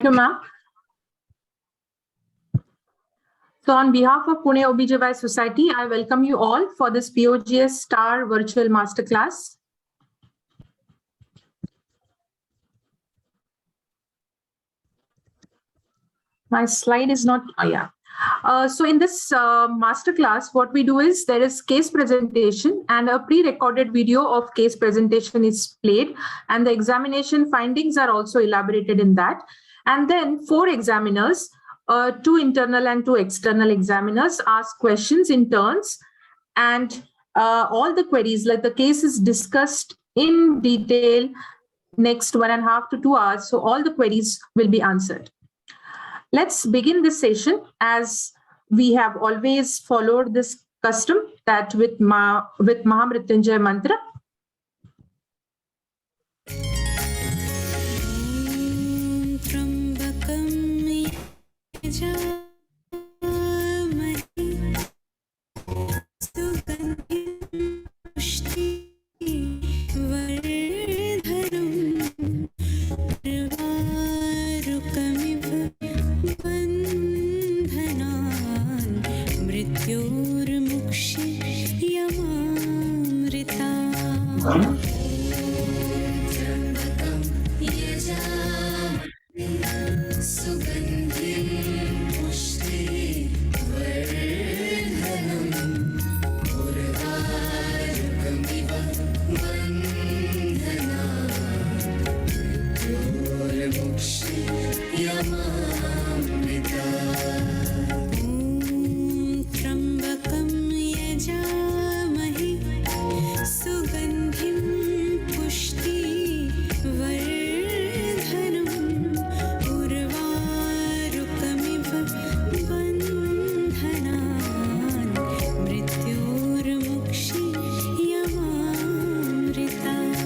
Thank you, ma'am. So on behalf of Pune OBGYN Society, I welcome you all for this POGS STAR Virtual Masterclass. My slide is not, so in this masterclass, what we do is there is case presentation and a pre-recorded video of case presentation is played, and the examination findings are also elaborated in that. And then 4 examiners, 2 internal and 2 external examiners ask questions in turns, and all the queries, like the case is discussed in detail next 1.5 to 2 hours. So all the queries will be answered. Let's begin this session as we have always followed this custom, that with Mahamrityunjay mantra.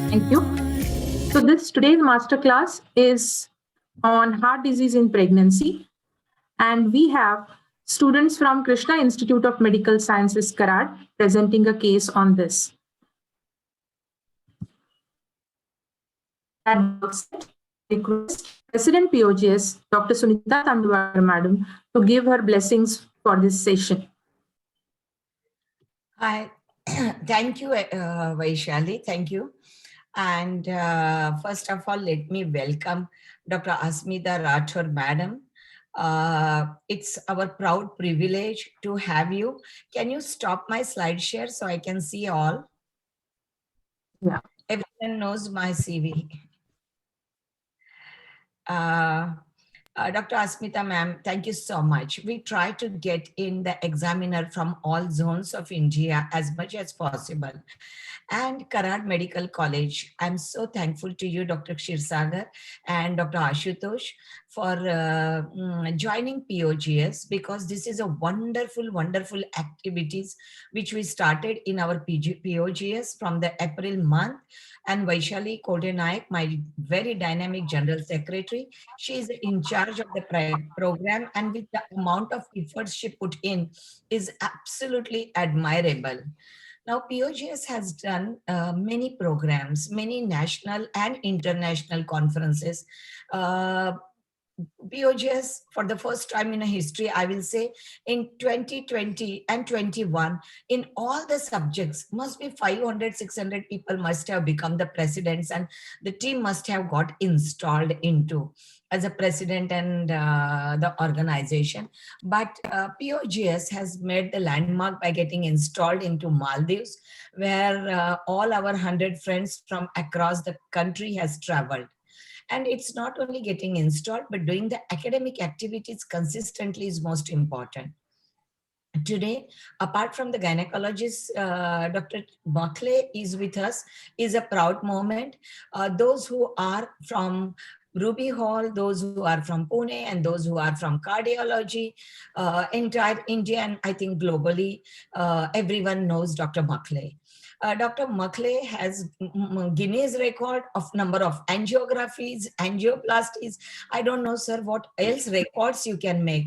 Thank you. So today's masterclass is on heart disease in pregnancy, and we have students from Krishna Institute of Medical Sciences, Karad, presenting a case on this. At the outset, I request President POGS, Dr. Sunita Tandwar Madam, to give her blessings for this session. Hi, thank you, Vaishali, thank you. And first of all, let me welcome Dr. Asmita Rathore Madam. It's our proud privilege to have you. Can you stop my slide share so I can see all? Yeah. Everyone knows my CV. Dr. Asmita ma'am, thank you so much. We try to get in the examiner from all zones of India as much as possible. And Karad Medical College, I'm so thankful to you, Dr. Kshirsagar and Dr. Ashutosh, for joining POGS, because this is a wonderful, wonderful activities which we started in our POGS from the April month. And Vaishali Kodenaik, my very dynamic General Secretary, she is in charge of the program, and with the amount of efforts she put in is absolutely admirable. Now, POGS has done many programs, many national and international conferences. POGS, for the first time in a history, I will say, in 2020 and 21, in all the subjects, must be 500, 600 people must have become the presidents, and the team must have got installed into as a president and the organization. But POGS has made the landmark by getting installed into Maldives, where all our 100 friends from across the country has traveled. And it's not only getting installed, but doing the academic activities consistently is most important. Today, apart from the gynecologist, Dr. Makhle is with us, is a proud moment. Those who are from Ruby Hall, those who are from Pune, and those who are from cardiology, entire India, and I think globally, everyone knows Dr. Makhle. Dr. Makhle has Guinness record of number of angiographies, angioplasties. I don't know, sir, what else records you can make.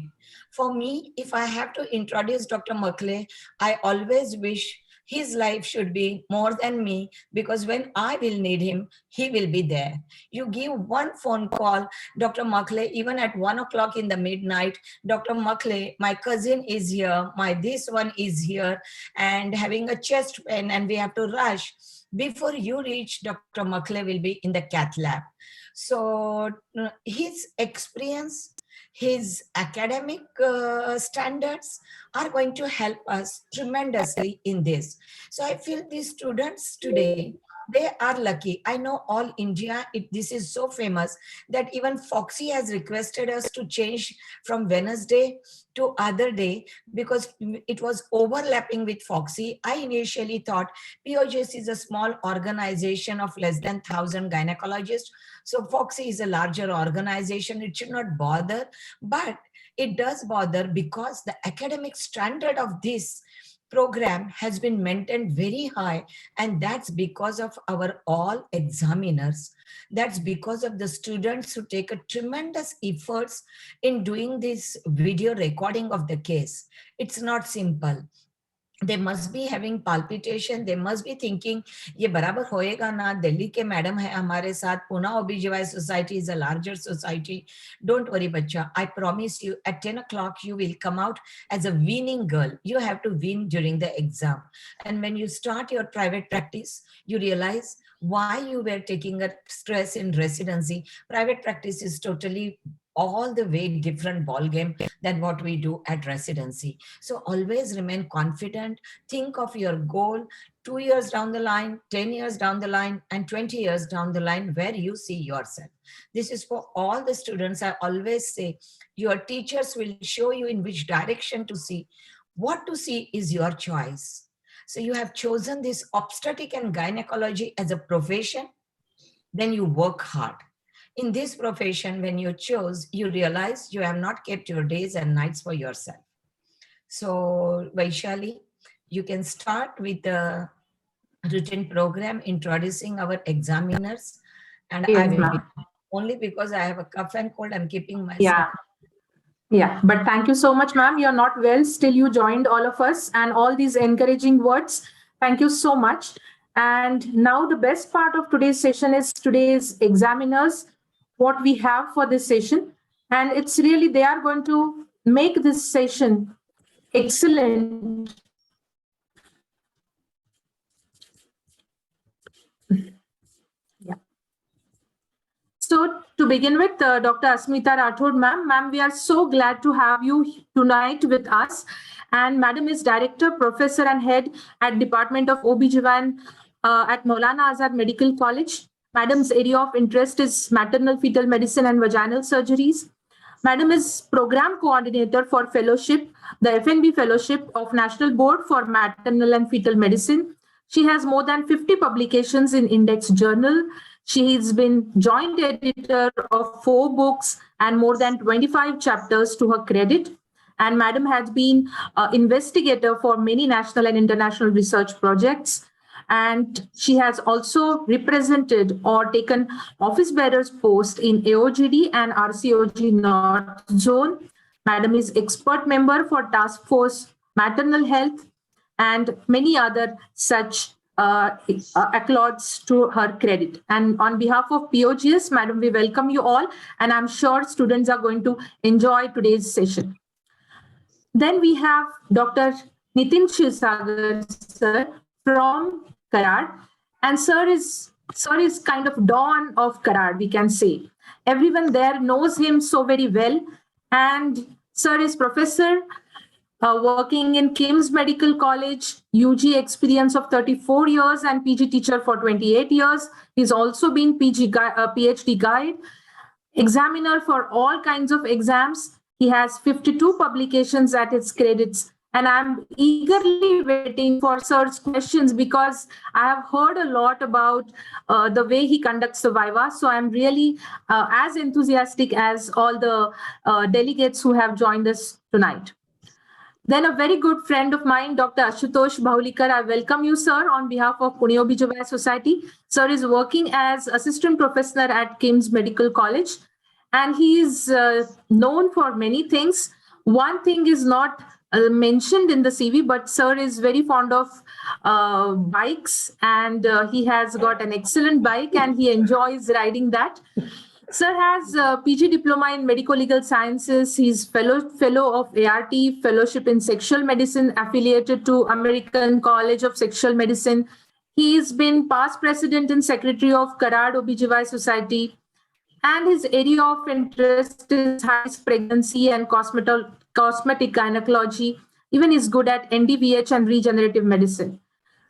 For me, if I have to introduce Dr. Makhle, I always wish His life should be more than me, because when I will need him, he will be there. You give one phone call, Dr. Makle, even at 1 o'clock in the midnight, Dr. Makle, my cousin is here, my this one is here, and having a chest pain, and we have to rush. Before you reach, Dr. Makle will be in the cath lab. So his experience, his academic standards are going to help us tremendously in this. So I feel these students today, they are lucky. I know all India, this is so famous that even Foxy has requested us to change from Wednesday to other day because it was overlapping with Foxy. I initially thought POGS is a small organization of less than 1,000 gynecologists. So Foxy is a larger organization. It should not bother, but it does bother because the academic standard of this program has been maintained very high, and that's because of our all examiners. That's because of the students who take a tremendous efforts in doing this video recording of the case. It's not simple. They must be having palpitation. They must be thinking, ये बराबर होएगा ना, दिल्ली के madam है हमारे साथ, Pune OBGYN society is a larger society. Don't worry, bachcha. I promise you, at 10 o'clock, you will come out as a winning girl. You have to win during the exam. And when you start your private practice, you realize why you were taking a stress in residency. Private practice is totally all the way different ball game than what we do at residency. So always remain confident. Think of your goal 2 years down the line, 10 years down the line, and 20 years down the line, where you see yourself. This is for all the students. I always say your teachers will show you in which direction to see. What to see is your choice. So you have chosen this obstetric and gynecology as a profession, then you work hard. In this profession, when you chose, you realize you have not kept your days and nights for yourself. So Vaishali, you can start with the written program introducing our examiners. And Yes, I will ma'am. be, only because I have a cough and cold, I'm keeping myself. Yeah. Yeah, but thank you so much, ma'am. You're not well. Still, you joined all of us and all these encouraging words. Thank you so much. And now the best part of today's session is today's examiners, what we have for this session. And it's really, they are going to make this session excellent. Yeah. So to begin with, Dr. Asmita Rathod, ma'am, we are so glad to have you tonight with us. And madam is director, professor and head at Department of OBGYN at Maulana Azad Medical College. Madam's area of interest is maternal fetal medicine and vaginal surgeries. Madam is program coordinator for fellowship, the FNB fellowship of National Board for Maternal and Fetal Medicine. She has more than 50 publications in Index Journal. She has been joint editor of 4 books and more than 25 chapters to her credit. And Madam has been an investigator for many national and international research projects. And she has also represented or taken office bearers post in AOGD and RCOG North Zone. Madam is expert member for Task Force Maternal Health and many other such accolades to her credit. And on behalf of POGS, Madam, we welcome you all, and I'm sure students are going to enjoy today's session. Then we have Dr. Nitin Shivsagar, sir, from Karad. And sir is kind of dawn of Karad, we can say. Everyone there knows him so very well. And sir is professor working in KIMS Medical College, UG experience of 34 years and PG teacher for 28 years. He's also been PhD guide, examiner for all kinds of exams. He has 52 publications at his credits. And I'm eagerly waiting for sir's questions because I have heard a lot about the way he conducts the Viva. So I'm really as enthusiastic as all the delegates who have joined us tonight. Then a very good friend of mine, Dr. Ashutosh Bhaulikar, I welcome you, sir, on behalf of Pune OBGYN Society. Sir is working as assistant professor at KIMS Medical College, and he is known for many things. One thing is not mentioned in the CV, but sir is very fond of bikes, and he has got an excellent bike and he enjoys riding that. Sir has PG diploma in medico legal sciences. He's fellow of ART, fellowship in sexual medicine, affiliated to American College of Sexual Medicine. He's been past president and secretary of Karad OBGY Society. And his area of interest is high-risk pregnancy and cosmetic gynecology. Even is good at NDVH and regenerative medicine.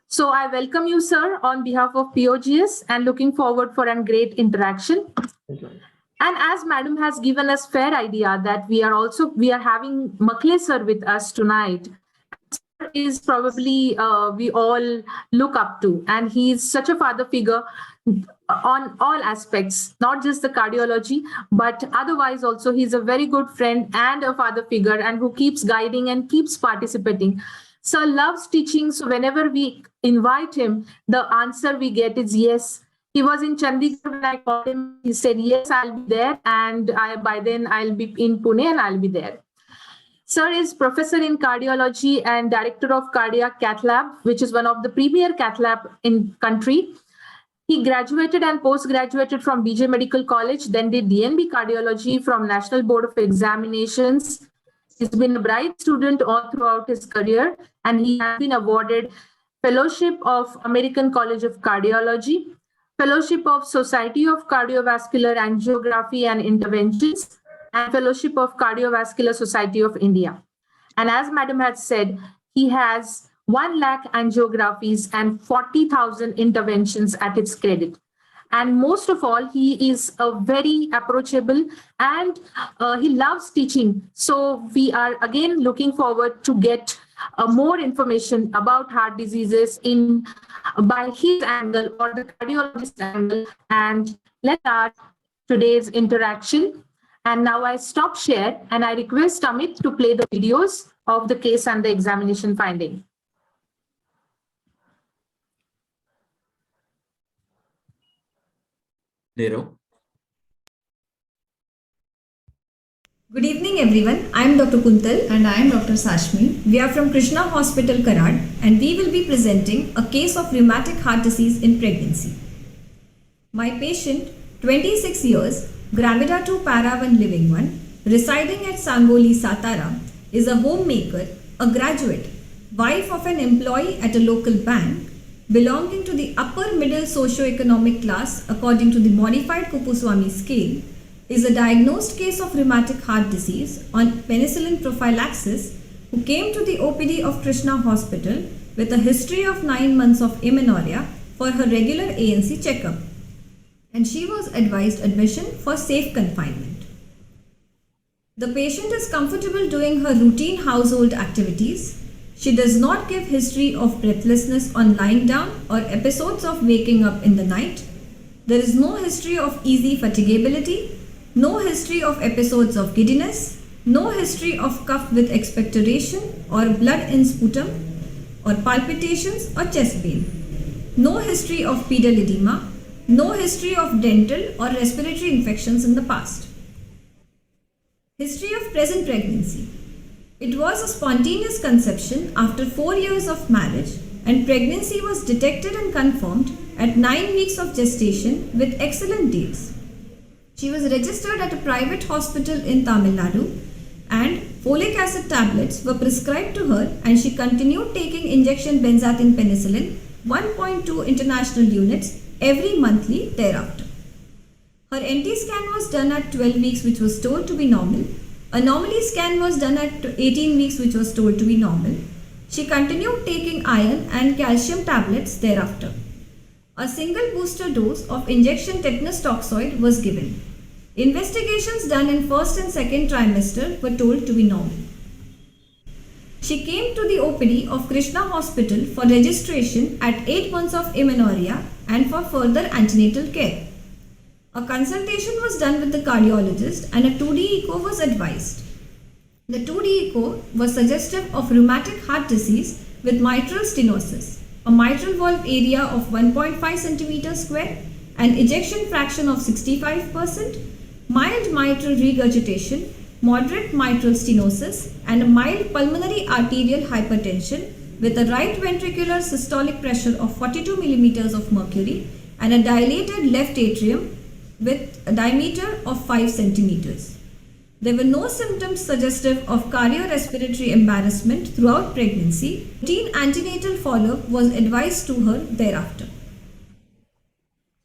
So I welcome you, sir, on behalf of POGS, and looking forward for a great interaction. And as Madam has given us fair idea that we are having Makhle sir with us tonight, is probably we all look up to, and he's such a father figure on all aspects, not just the cardiology, but otherwise also he's a very good friend and a father figure, and who keeps guiding and keeps participating. Sir loves teaching, so whenever we invite him, the answer we get is yes. He was in Chandigarh when I called him. He said, yes, I'll be there. And by then I'll be in Pune and I'll be there. Sir is professor in cardiology and director of cardiac cath lab, which is one of the premier cath lab in country. He graduated and post-graduated from BJ Medical College, then did DNB cardiology from National Board of Examinations. He's been a bright student all throughout his career, and he has been awarded Fellowship of American College of Cardiology, Fellowship of Society of Cardiovascular Angiography and Interventions, and Fellowship of Cardiovascular Society of India. And as Madam had said, he has 1 lakh angiographies and 40,000 interventions at its credit. And most of all, he is a very approachable, and he loves teaching. So we are again looking forward to get more information about heart diseases by his angle or the cardiologist angle. And let's start today's interaction. And now I stop share and I request Amit to play the videos of the case and the examination finding. Nero. Good evening everyone, I am Dr. Kuntal and I am Dr. Sashmi. We are from Krishna Hospital, Karad, and we will be presenting a case of rheumatic heart disease in pregnancy. My patient, 26 years, Gramida 2 Para 1 Living 1, residing at Sangoli, Satara, is a homemaker, a graduate, wife of an employee at a local bank, belonging to the upper middle socio-economic class according to the modified Kupuswamy scale, is a diagnosed case of rheumatic heart disease on penicillin prophylaxis who came to the OPD of Krishna Hospital with a history of 9 months of amenorrhea for her regular ANC checkup, and she was advised admission for safe confinement. The patient is comfortable doing her routine household activities. She does not give history of breathlessness on lying down or episodes of waking up in the night. There is no history of easy fatigability, no history of episodes of giddiness, no history of cough with expectoration or blood in sputum or palpitations or chest pain, no history of pedal edema, no history of dental or respiratory infections in the past. History of present pregnancy. It was a spontaneous conception after 4 years of marriage, and pregnancy was detected and confirmed at 9 weeks of gestation with excellent dates. She was registered at a private hospital in Tamil Nadu, and folic acid tablets were prescribed to her, and she continued taking injection benzathine penicillin 1.2 international units every monthly thereafter. Her NT scan was done at 12 weeks, which was told to be normal. Anomaly scan was done at 18 weeks, which was told to be normal. She continued taking iron and calcium tablets thereafter. A single booster dose of injection tetanus toxoid was given. Investigations done in first and second trimester were told to be normal. She came to the OPD of Krishna Hospital for registration at 8 months of amenorrhea and for further antenatal care. A consultation was done with the cardiologist and a 2D echo was advised. The 2D echo was suggestive of rheumatic heart disease with mitral stenosis, a mitral valve area of 1.5 cm square, an ejection fraction of 65%, mild mitral regurgitation, moderate mitral stenosis, and a mild pulmonary arterial hypertension with a right ventricular systolic pressure of 42 millimeters of mercury and a dilated left atrium with a diameter of 5 centimeters. There were no symptoms suggestive of cardiorespiratory embarrassment throughout pregnancy. Routine antenatal follow-up was advised to her thereafter.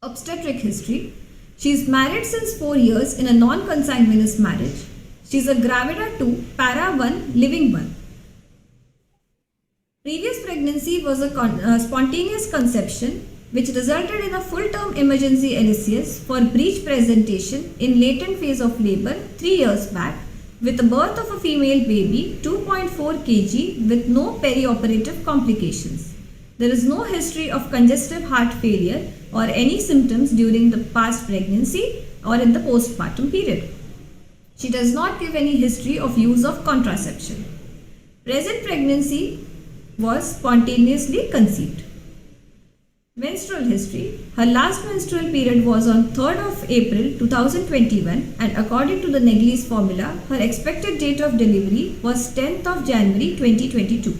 Obstetric history. She is married since 4 years in a non-consanguineous marriage. She is a gravida 2, para 1, living 1. Previous pregnancy was a spontaneous conception which resulted in a full-term emergency LSCS for breech presentation in latent phase of labor 3 years back with the birth of a female baby 2.4 kg with no perioperative complications. There is no history of congestive heart failure or any symptoms during the past pregnancy or in the postpartum period. She does not give any history of use of contraception. Present pregnancy was spontaneously conceived. Menstrual history. Her last menstrual period was on 3rd of April 2021 and according to the Negley's formula, her expected date of delivery was 10th of January 2022.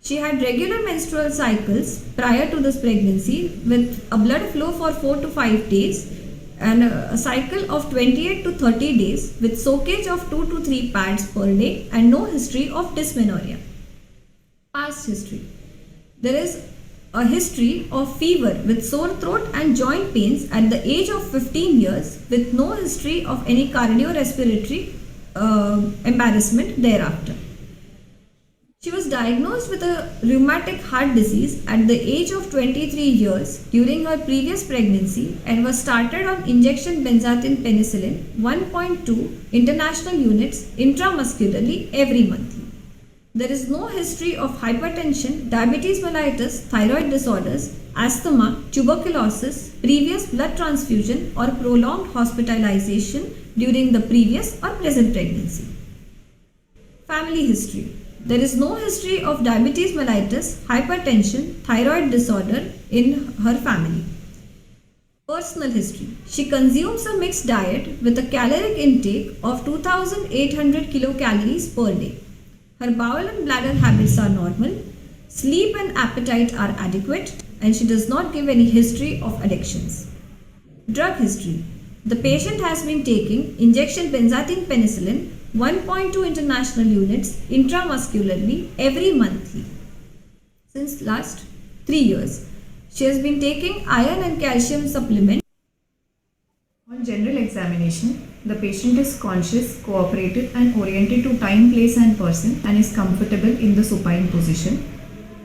She had regular menstrual cycles prior to this pregnancy with a blood flow for 4 to 5 days and a cycle of 28 to 30 days with soakage of 2 to 3 pads per day and no history of dysmenorrhea. Past history. There is a history of fever with sore throat and joint pains at the age of 15 years with no history of any cardiorespiratory embarrassment thereafter. She was diagnosed with a rheumatic heart disease at the age of 23 years during her previous pregnancy and was started on injection benzathine penicillin 1.2 international units intramuscularly every month. There is no history of hypertension, diabetes mellitus, thyroid disorders, asthma, tuberculosis, previous blood transfusion or prolonged hospitalization during the previous or present pregnancy. Family history. There is no history of diabetes mellitus, hypertension, thyroid disorder in her family. Personal history. She consumes a mixed diet with a caloric intake of 2800 kilocalories per day. Her bowel and bladder habits are normal, sleep and appetite are adequate, and she does not give any history of addictions. Drug history. The patient has been taking injection benzathine penicillin 1.2 international units intramuscularly every monthly since last 3 years. She has been taking iron and calcium supplement. On general examination, the patient is conscious, cooperative and oriented to time, place and person and is comfortable in the supine position.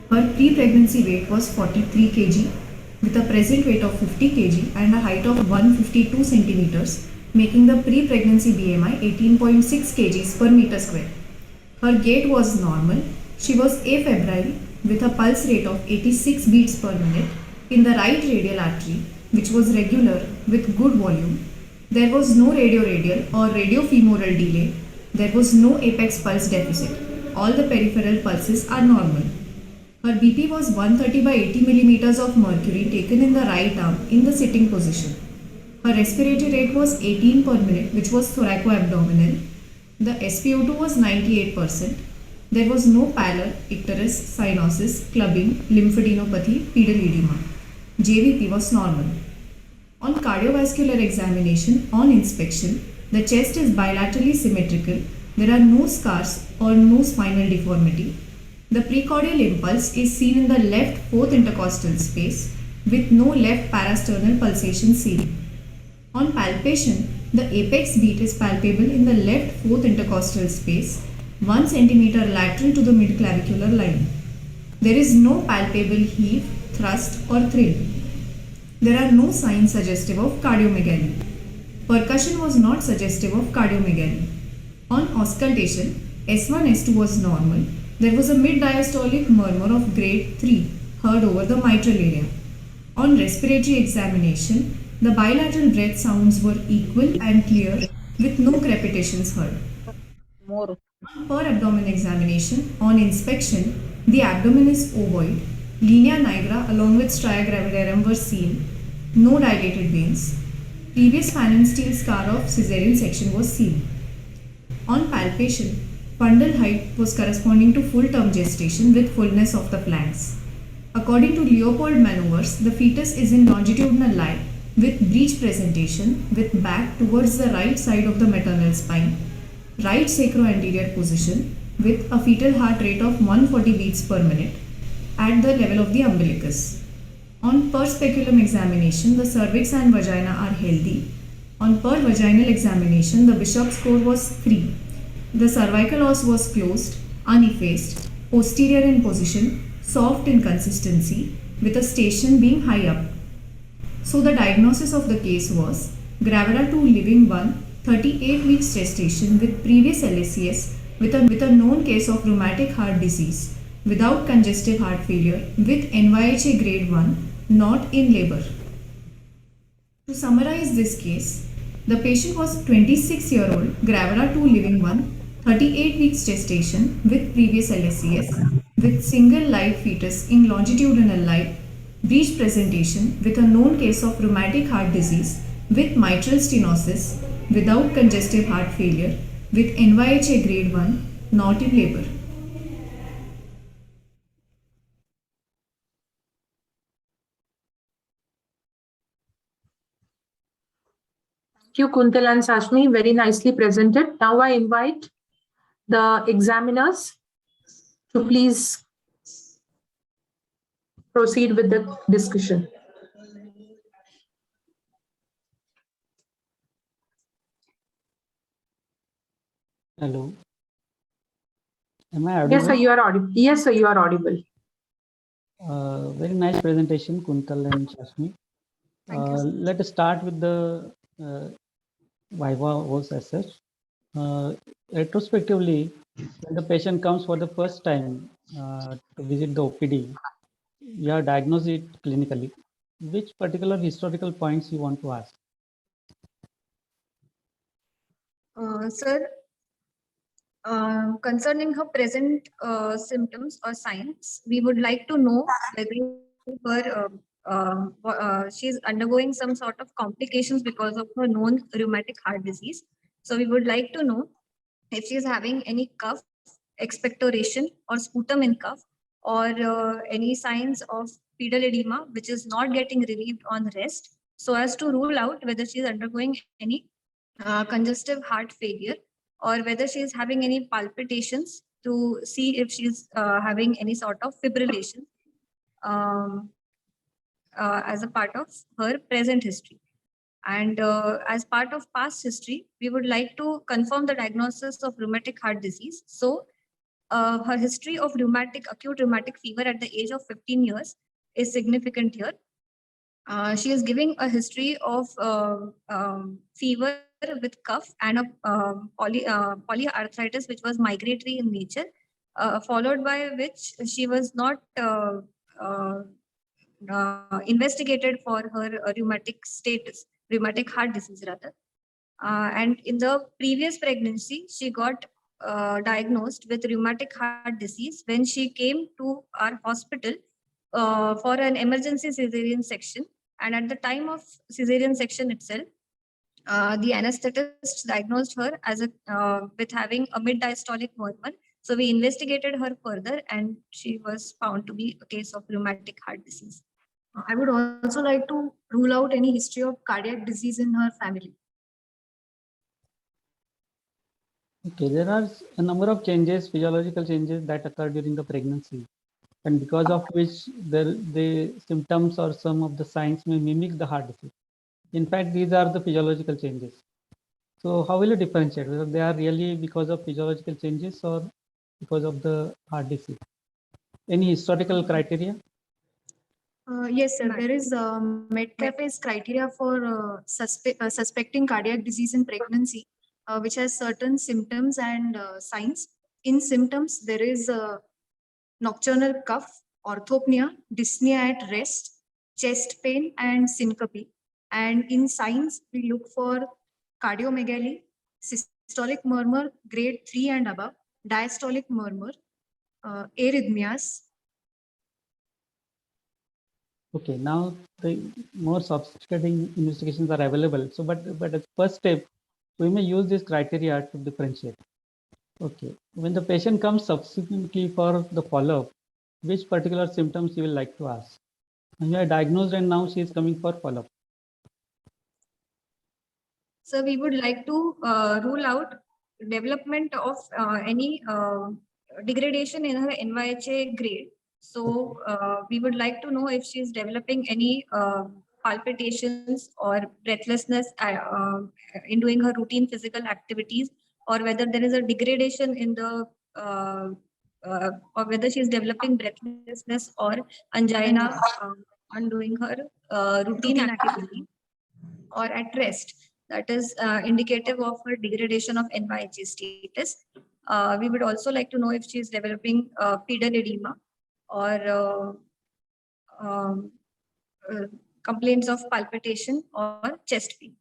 Her pre-pregnancy weight was 43 kg with a present weight of 50 kg and a height of 152 centimeters, making the pre-pregnancy BMI 18.6 kg per meter square. Her gait was normal. She was afebrile with a pulse rate of 86 beats per minute in the right radial artery, which was regular with good volume. There was no radioradial or radiofemoral delay. There was no apex pulse deficit. All the peripheral pulses are normal. Her BP was 130 by 80 millimeters of mercury taken in the right arm in the sitting position. Her respiratory rate was 18 per minute, which was thoracoabdominal. The SpO2 was 98%. There was no pallor, icterus, cyanosis, clubbing, lymphadenopathy, pedal edema. JVP was normal. On cardiovascular examination, on inspection, the chest is bilaterally symmetrical. There are no scars or no spinal deformity. The precordial impulse is seen in the left fourth intercostal space with no left parasternal pulsation seen. On palpation, the apex beat is palpable in the left fourth intercostal space, 1 cm lateral to the midclavicular line. There is no palpable heave, thrust or thrill. There are no signs suggestive of cardiomegaly. Percussion was not suggestive of cardiomegaly. On auscultation, S1, S2 was normal. There was a mid-diastolic murmur of grade 3 heard over the mitral area. On respiratory examination, the bilateral breath sounds were equal and clear with no crepitations heard. On per abdomen examination, on inspection, the abdomen is ovoid. Linea nigra along with stria gravidarum were seen. No dilated veins. Previous Pfannenstiel scar of caesarean section was seen. On palpation, fundal height was corresponding to full-term gestation with fullness of the flanks. According to Leopold maneuvers, the fetus is in longitudinal lie with breech presentation with back towards the right side of the maternal spine, right sacroanterior position with a fetal heart rate of 140 beats per minute at the level of the umbilicus. On per speculum examination, the cervix and vagina are healthy. On per vaginal examination, the Bishop's score was 3. The cervical os was closed, uneffaced, posterior in position, soft in consistency, with a station being high up. So the diagnosis of the case was Gravida 2 living 1, 38 weeks gestation with previous LACS with a known case of rheumatic heart disease without congestive heart failure with NYHA grade 1, not in labor. To summarize this case, the patient was 26-year-old, Gravida 2 living 1, 38 weeks gestation with previous LACS with single live fetus in longitudinal lie, breech presentation with a known case of rheumatic heart disease with mitral stenosis without congestive heart failure with NYHA grade 1, not in labor. Thank you, Kuntal and Sashmi. Very nicely presented. Now I invite the examiners to please proceed with the discussion. Hello. Am I audible? Yes, sir, you are audible. Yes, sir, you are audible. Very nice presentation, Kuntal and Shashmi. Let us start with the Viva was as such. Retrospectively, when the patient comes for the first time to visit the OPD, you have diagnosed it clinically. Which particular historical points you want to ask? Sir, concerning her present symptoms or signs, we would like to know whether she's undergoing some sort of complications because of her known rheumatic heart disease. So we would like to know if she's having any cough, expectoration or sputum in cough, or any signs of pedal edema which is not getting relieved on rest, so as to rule out whether she's undergoing any congestive heart failure, or whether she is having any palpitations to see if she's having any sort of fibrillation as a part of her present history. And as part of past history, we would like to confirm the diagnosis of rheumatic heart disease. So her history of acute rheumatic fever at the age of 15 years is significant here. She is giving a history of fever with cough and a polyarthritis which was migratory in nature, followed by which she was not investigated for her rheumatic status, rheumatic heart disease rather. And in the previous pregnancy, she got diagnosed with rheumatic heart disease when she came to our hospital for an emergency cesarean section. And at the time of cesarean section itself, the anesthetist diagnosed her as with having a mid-diastolic murmur. So we investigated her further and she was found to be a case of rheumatic heart disease. I would also like to rule out any history of cardiac disease in her family. Okay, there are a number of changes, physiological changes that occur during the pregnancy, and because of which the symptoms or some of the signs may mimic the heart disease. In fact, these are the physiological changes. So how will you differentiate whether they are really because of physiological changes or because of the heart disease? Any historical criteria? Yes, sir. There is Metcalfe's criteria for suspecting cardiac disease in pregnancy, which has certain symptoms and signs. In symptoms, there is nocturnal cough, orthopnea, dyspnea at rest, chest pain, and syncope. And in signs, we look for cardiomegaly, systolic murmur grade 3 and above, diastolic murmur, arrhythmias. Okay, now the more sophisticated investigations are available. So, but as first step, we may use this criteria to differentiate. Okay. When the patient comes subsequently for the follow-up, which particular symptoms you will like to ask? And you are diagnosed and now she is coming for follow-up. So we would like to rule out development of any degradation in her NYHA grade. So we would like to know if she is developing any palpitations or breathlessness in doing her routine physical activities, or whether there is a degradation in the or whether she is developing breathlessness or angina on doing her routine activity or at rest. That is indicative of her degradation of NYHA status. We would also like to know if she is developing pedal edema or um, uh, complaints of palpitation or chest pain.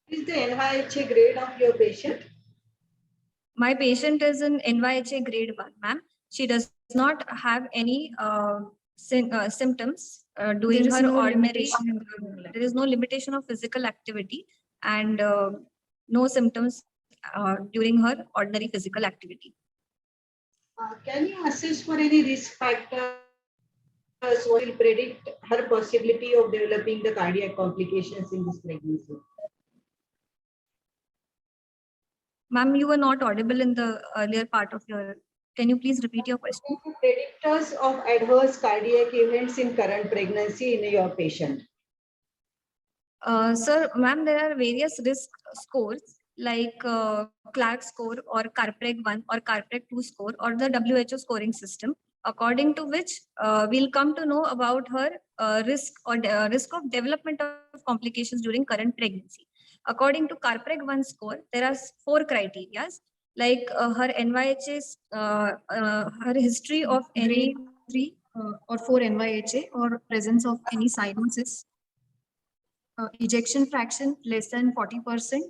What is the NYHA grade of your patient? My patient is in NYHA grade 1, ma'am. She does not have any symptoms doing There is her no ordinary. limitation. There is no limitation of physical activity and no symptoms during her ordinary physical activity. Can you assess for any risk factors what will predict her possibility of developing the cardiac complications in this pregnancy? Ma'am, you were not audible in the earlier part of your. Can you please repeat your question? Predictors of adverse cardiac events in current pregnancy in your patient. Sir, ma'am, there are various risk scores like CLAC score or CARPREG 1 or CARPREG 2 score or the WHO scoring system, according to which we'll come to know about her risk or risk of development of complications during current pregnancy. According to CARPREG 1 score, there are 4 criteria like her NYHA, her history of any 3 or 4 NYHA or presence of any cyanosis. Ejection fraction less than 40%,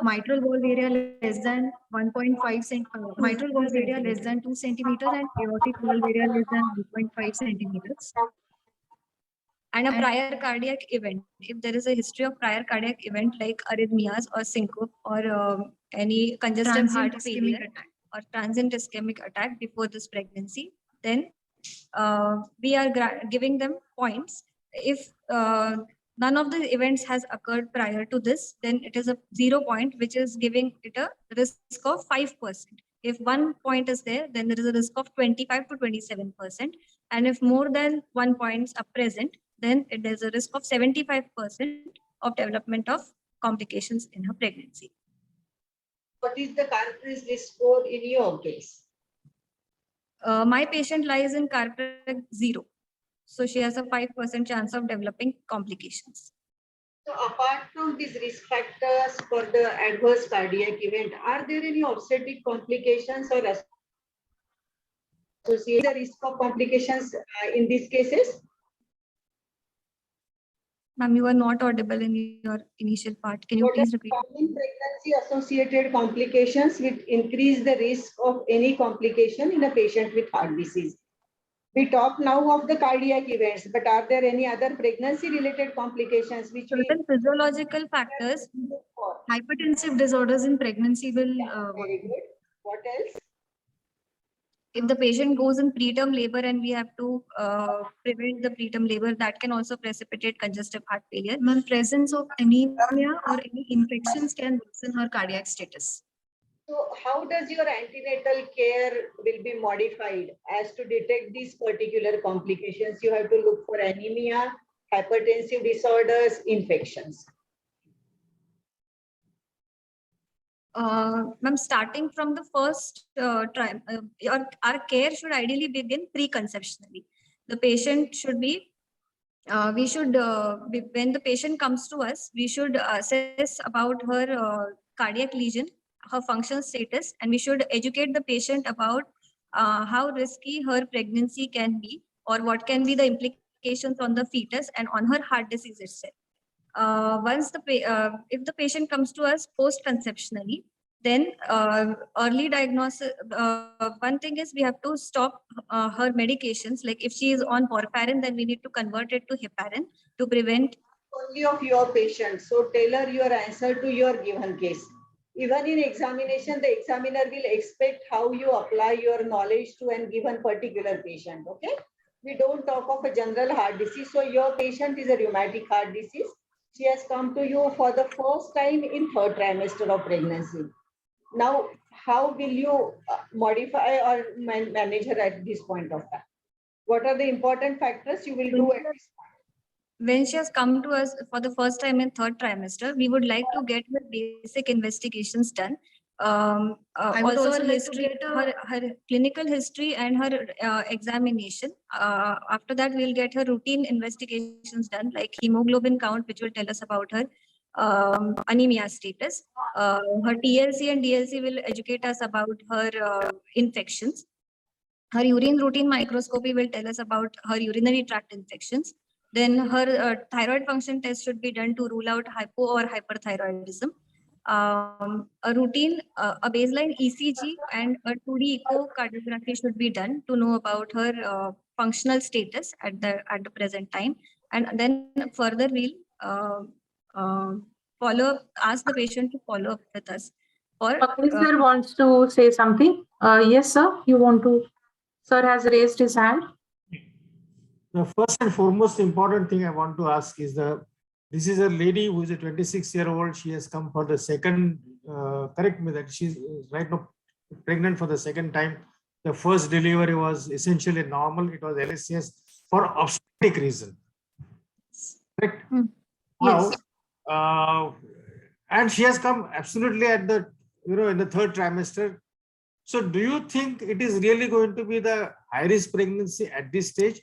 mitral valve area less than 1.5 mitral valve area less than 2 centimeters, and aortic valve area less than 1.5 centimeters, and a prior cardiac event. If there is a history of prior cardiac event like arrhythmias or syncope or any congestive heart failure or transient ischemic attack before this pregnancy, then we are giving them points. If none of the events has occurred prior to this, then it is a 0 point, which is giving it a risk of 5%. If 1 point is there, then there is a risk of 25 to 27%. And if more than 1 points are present, then it is a risk of 75% of development of complications in her pregnancy. What is the CARPREG risk score in your case? My patient lies in CARPREG 0. So she has a 5% chance of developing complications. So apart from these risk factors for the adverse cardiac event, are there any obstetric complications or associated risk of complications in these cases? Ma'am, you are not audible in your initial part. Can you please repeat? Common pregnancy associated complications which increase the risk of any complication in a patient with heart disease. We talk now of the cardiac events, but are there any other pregnancy-related complications which certain physiological factors, hypertensive disorders in pregnancy will. Very good. What else? If the patient goes in preterm labor and we have to prevent the preterm labor, that can also precipitate congestive heart failure. Ma'am, presence of anemia or any infections can worsen her cardiac status. So how does your antenatal care will be modified as to detect these particular complications? You have to look for anemia, hypertensive disorders, infections. Ma'am, starting from the first time, our care should ideally begin preconceptionally. The patient should be, when the patient comes to us, we should assess about her cardiac lesion, her functional status, and we should educate the patient about how risky her pregnancy can be or what can be the implications on the fetus and on her heart disease itself. Once if the patient comes to us post-conceptionally, then early diagnosis, one thing is we have to stop her medications. Like if she is on warfarin, then we need to convert it to heparin to prevent. Only of your patient. So tailor your answer to your given case. Even in examination, the examiner will expect how you apply your knowledge to a given particular patient, okay? We don't talk of a general heart disease. So your patient is a rheumatic heart disease. She has come to you for the first time in third trimester of pregnancy. Now, how will you modify or manage her at this point of time? What are the important factors you will do at this point? When she has come to us for the first time in third trimester, we would like to get her basic investigations done. Also her history, her clinical history and her examination. After that, we'll get her routine investigations done, like hemoglobin count, which will tell us about her anemia status. Her TLC and DLC will educate us about her infections. Her urine routine microscopy will tell us about her urinary tract infections. Then her thyroid function test should be done to rule out hypo or hyperthyroidism. A routine, a baseline ECG and a 2D echocardiography should be done to know about her functional status at the present time. And then further we'll ask the patient to follow up with us. Or Sir wants to say something. Yes, sir. You want to? Sir has raised his hand. The first and foremost important thing I want to ask is this is a lady who is a 26-year-old. She has come for the second, correct me that she's right now pregnant for the second time. The first delivery was essentially normal. It was LSCS for obstetric reason. Correct? Now, Yes. and she has come absolutely at the, in the third trimester. So do you think it is really going to be the high-risk pregnancy at this stage?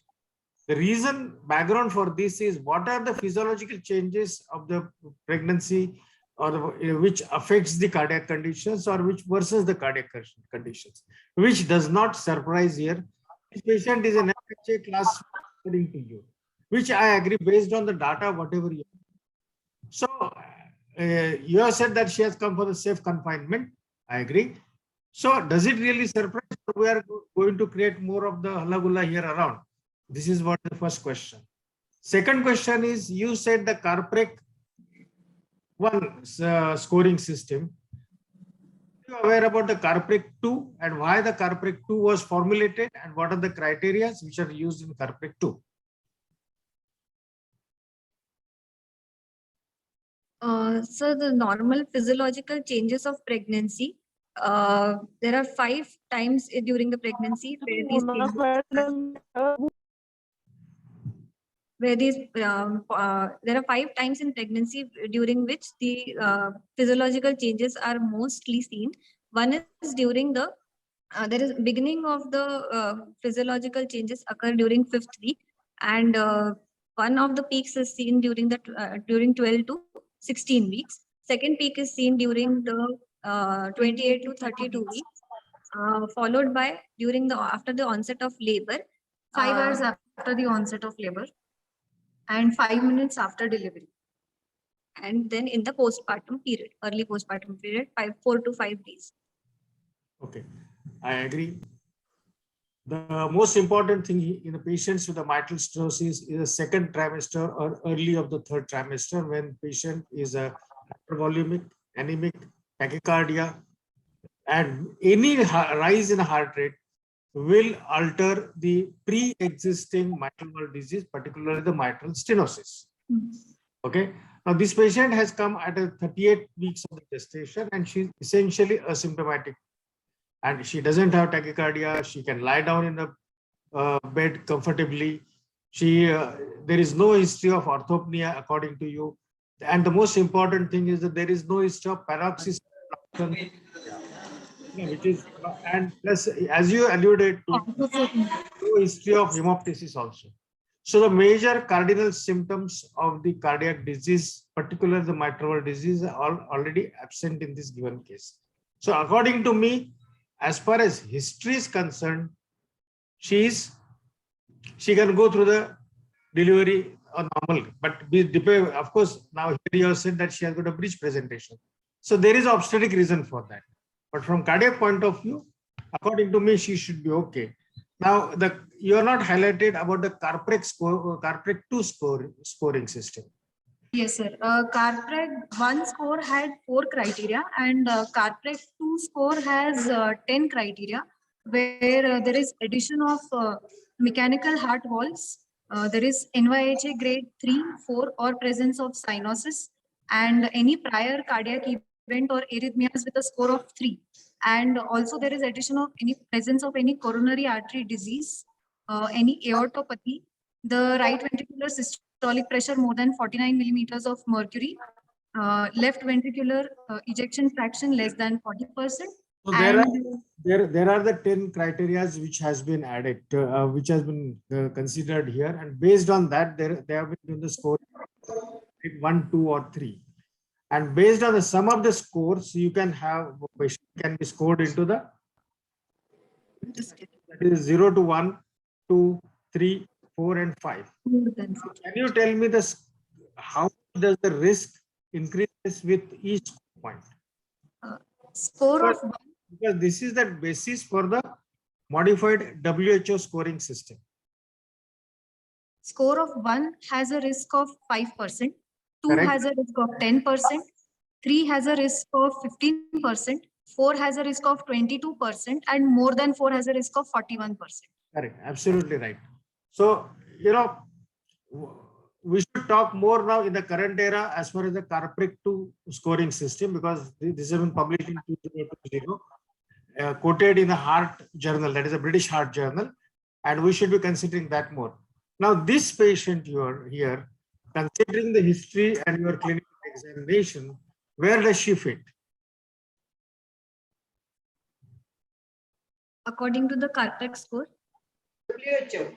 The reason background for this is what are the physiological changes of the pregnancy or which affects the cardiac conditions or which worsens the cardiac conditions, which does not surprise here. This patient is an FHA class according to you, which I agree based on the data, whatever you have. So you have said that she has come for the safe confinement. I agree. So does it really surprise or we are going to create more of the halagulla here around? This is what the first question. Second question is, you said the CARPREC 1 scoring system. Are you aware about the CARPREC 2 and why the CARPREC 2 was formulated and what are the criteria which are used in CARPREC 2? So the normal physiological changes of pregnancy, there are 5 times during the pregnancy where these there are 5 times in pregnancy during which the physiological changes are mostly seen. One is during the there is beginning of the physiological changes occur during 5th week, and one of the peaks is seen during the during 12 to 16 weeks. Second peak is seen during the 28 to 32 weeks, followed by during the after the onset of labor, 5 hours after the onset of labor, and 5 minutes after delivery. And then in the postpartum period, early postpartum period, 4 to 5 days. Okay, I agree. The most important thing in the patients with the mitral stenosis is the second trimester or early of the third trimester when patient is a hypervolumic, anemic, tachycardia, and any rise in heart rate will alter the pre-existing mitral valve disease, particularly the mitral stenosis. Okay. Now this patient has come at 38 weeks of the gestation and she's essentially asymptomatic. And she doesn't have tachycardia. She can lie down in the bed comfortably. There is no history of orthopnea according to you. And the most important thing is that there is no history of paroxysmal, which is, and plus, as you alluded to, no history of hemoptysis also. So the major cardinal symptoms of the cardiac disease, particularly the mitral valve disease, are already absent in this given case. So according to me, as far as history is concerned, she can go through the delivery normal, but of course, now here you have said that she has got a breech presentation. So there is obstetric reason for that. But from cardiac point of view, according to me, she should be okay. Now, you are not highlighted about the CARPREC 2 scoring system. Yes, sir. CARPREG 1 score had 4 criteria and CARPREG 2 score has 10 criteria, where there is addition of mechanical heart valves, there is NYHA grade 3, 4 or presence of cyanosis, and any prior cardiac event or arrhythmias with a score of 3. And also there is addition of any presence of any coronary artery disease, any aortopathy, the right ventricular systolic pressure more than 49 millimeters of mercury, left ventricular ejection fraction less than 40%. So And there are the 10 criteria which has been added, which has been considered here, and based on that, they have been given the score 1, 2, or 3. And based on the sum of the scores, you can have patient can be scored into the that is 0 to 1, 2, 3, 4, and 5. Can you tell me this? How does the risk increase with each point? Score of 1. Because this is the basis for the modified WHO scoring system. Score of 1 has a risk of 5%, 2 Correct. has a risk of 10%, 3 has a risk of 15%, 4 has a risk of 22%, and more than 4 has a risk of 41%. Correct, absolutely right. So, we should talk more now in the current era as far as the CARPREG 2 scoring system, because this has been published in 2020, quoted in the Heart Journal, that is a British Heart Journal, and we should be considering that more. Now, this patient you are here, considering the history and your clinical examination, where does she fit? According to the CARPREG score, WHO.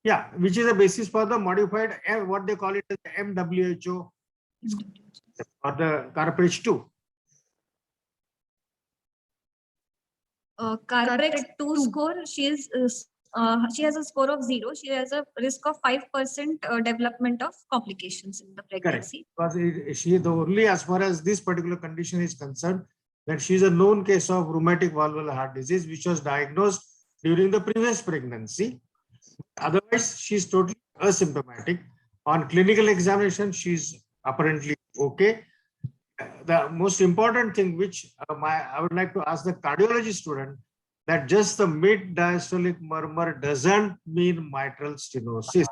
Yeah, which is a basis for the modified, what they call it as the MWHO or the CARPREG 2. CARPREG 2 score, she has a score of 0. She has a risk of 5% development of complications in the pregnancy. Correct. Because she the only, as far as this particular condition is concerned, that she is a known case of rheumatic valvular heart disease, which was diagnosed during the previous pregnancy. Otherwise, she is totally asymptomatic. On clinical examination, she is apparently okay. The most important thing which I would like to ask the cardiology student, that just the mid diastolic murmur doesn't mean mitral stenosis.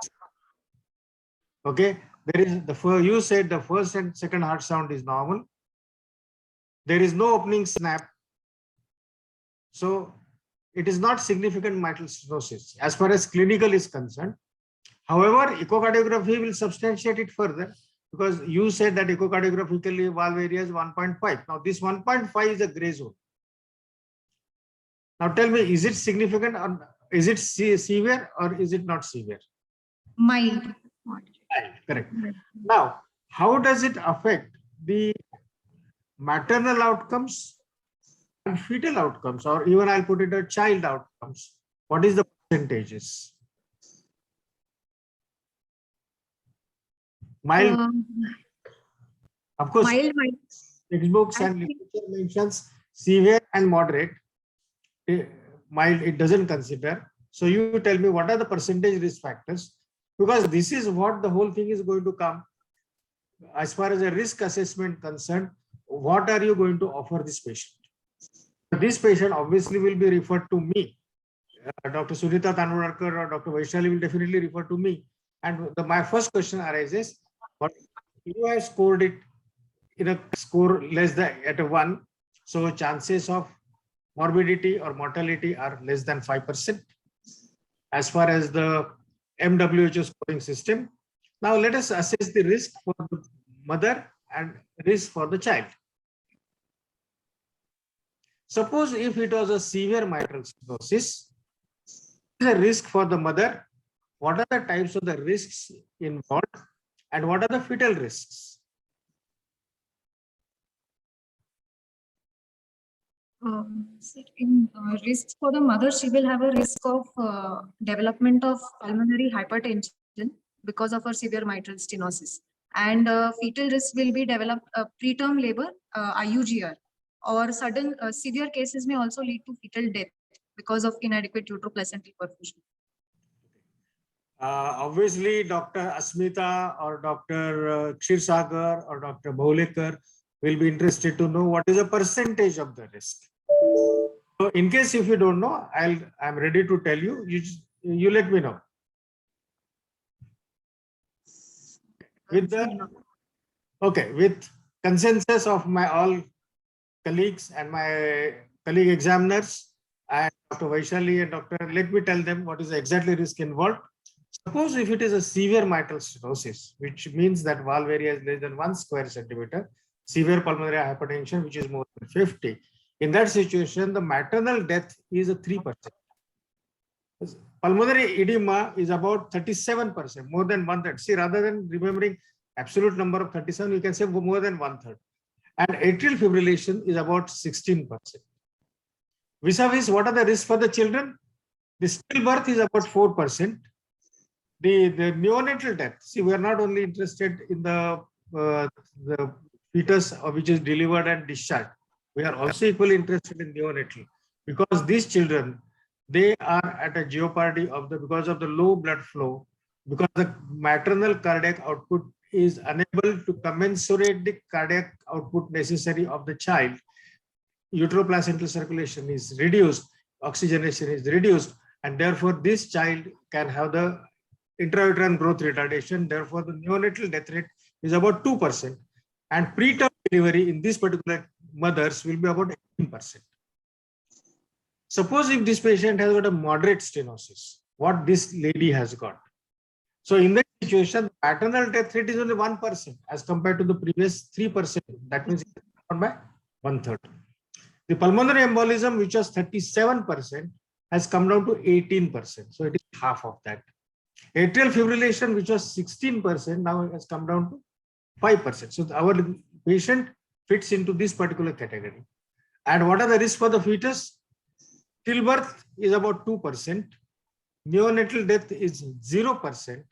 Okay, there is you said the first and second heart sound is normal. There is no opening snap, so it is not significant mitral stenosis as far as clinical is concerned. However, echocardiography will substantiate it further, because you said that echocardiographically valve area is 1.5. Now this 1.5 is a gray zone. Now tell me, is it significant or is it severe or is it not severe? Mild. Mild, correct. Now, how does it affect the maternal outcomes and fetal outcomes, or even I'll put it as child outcomes? What is the percentages? Mild, of course, Mild. textbooks and literature mentions severe and moderate. Mild, it doesn't consider. So you tell me, what are the percentage risk factors? Because this is what the whole thing is going to come. As far as a risk assessment concerned, what are you going to offer this patient? This patient obviously will be referred to me. Dr. Sunita Tanurkar or Dr. Vaishali will definitely refer to me. And my first question arises, what you have scored it in a score less than at a 1, so chances of morbidity or mortality are less than 5% as far as the MWHO scoring system. Now let us assess the risk for the mother and risk for the child. Suppose if it was a severe mitral stenosis, the risk for the mother, what are the types of the risks involved, and what are the fetal risks? In risks for the mother, she will have a risk of development of pulmonary hypertension because of her severe mitral stenosis. And fetal risk will be developed preterm labor, IUGR, or sudden severe cases may also lead to fetal death because of inadequate uteroplacental perfusion. Obviously, Dr. Asmita or Dr. Kshirsagar or Dr. Bhaulekar will be interested to know what is the percentage of the risk. So in case if you don't know, I'm ready to tell you. You let me know. With consensus of my all colleagues and my colleague examiners and Dr. Vaishali and Dr. Let me tell them what is the exactly risk involved. Suppose if it is a severe mitral stenosis, which means that valve area is less than 1 square centimeter, severe pulmonary hypertension, which is more than 50. In that situation, the maternal death is a 3%. Pulmonary edema is about 37%, more than 1/3. See, rather than remembering absolute number of 37, you can say more than 1/3. And atrial fibrillation is about 16%. Vis-a-vis, what are the risks for the children? The stillbirth is about 4%. The neonatal death, see, we are not only interested in the fetus which is delivered and discharged. We are also equally interested in neonatal, because these children, they are at a jeopardy of because of the low blood flow, because the maternal cardiac output is unable to commensurate the cardiac output necessary of the child. Uteroplacental circulation is reduced, oxygenation is reduced, and therefore this child can have the intrauterine growth retardation. Therefore, the neonatal death rate is about 2%, and preterm delivery in these particular mothers will be about 18%. Suppose if this patient has got a moderate stenosis, what this lady has got. So in that situation, maternal death rate is only 1% as compared to the previous 3%. That means it's down by 1/3. The pulmonary embolism, which was 37%, has come down to 18%. So it is half of that. Atrial fibrillation, which was 16%, now it has come down to 5%. So our patient fits into this particular category. And what are the risks for the fetus? Stillbirth is about 2%, neonatal death is 0%,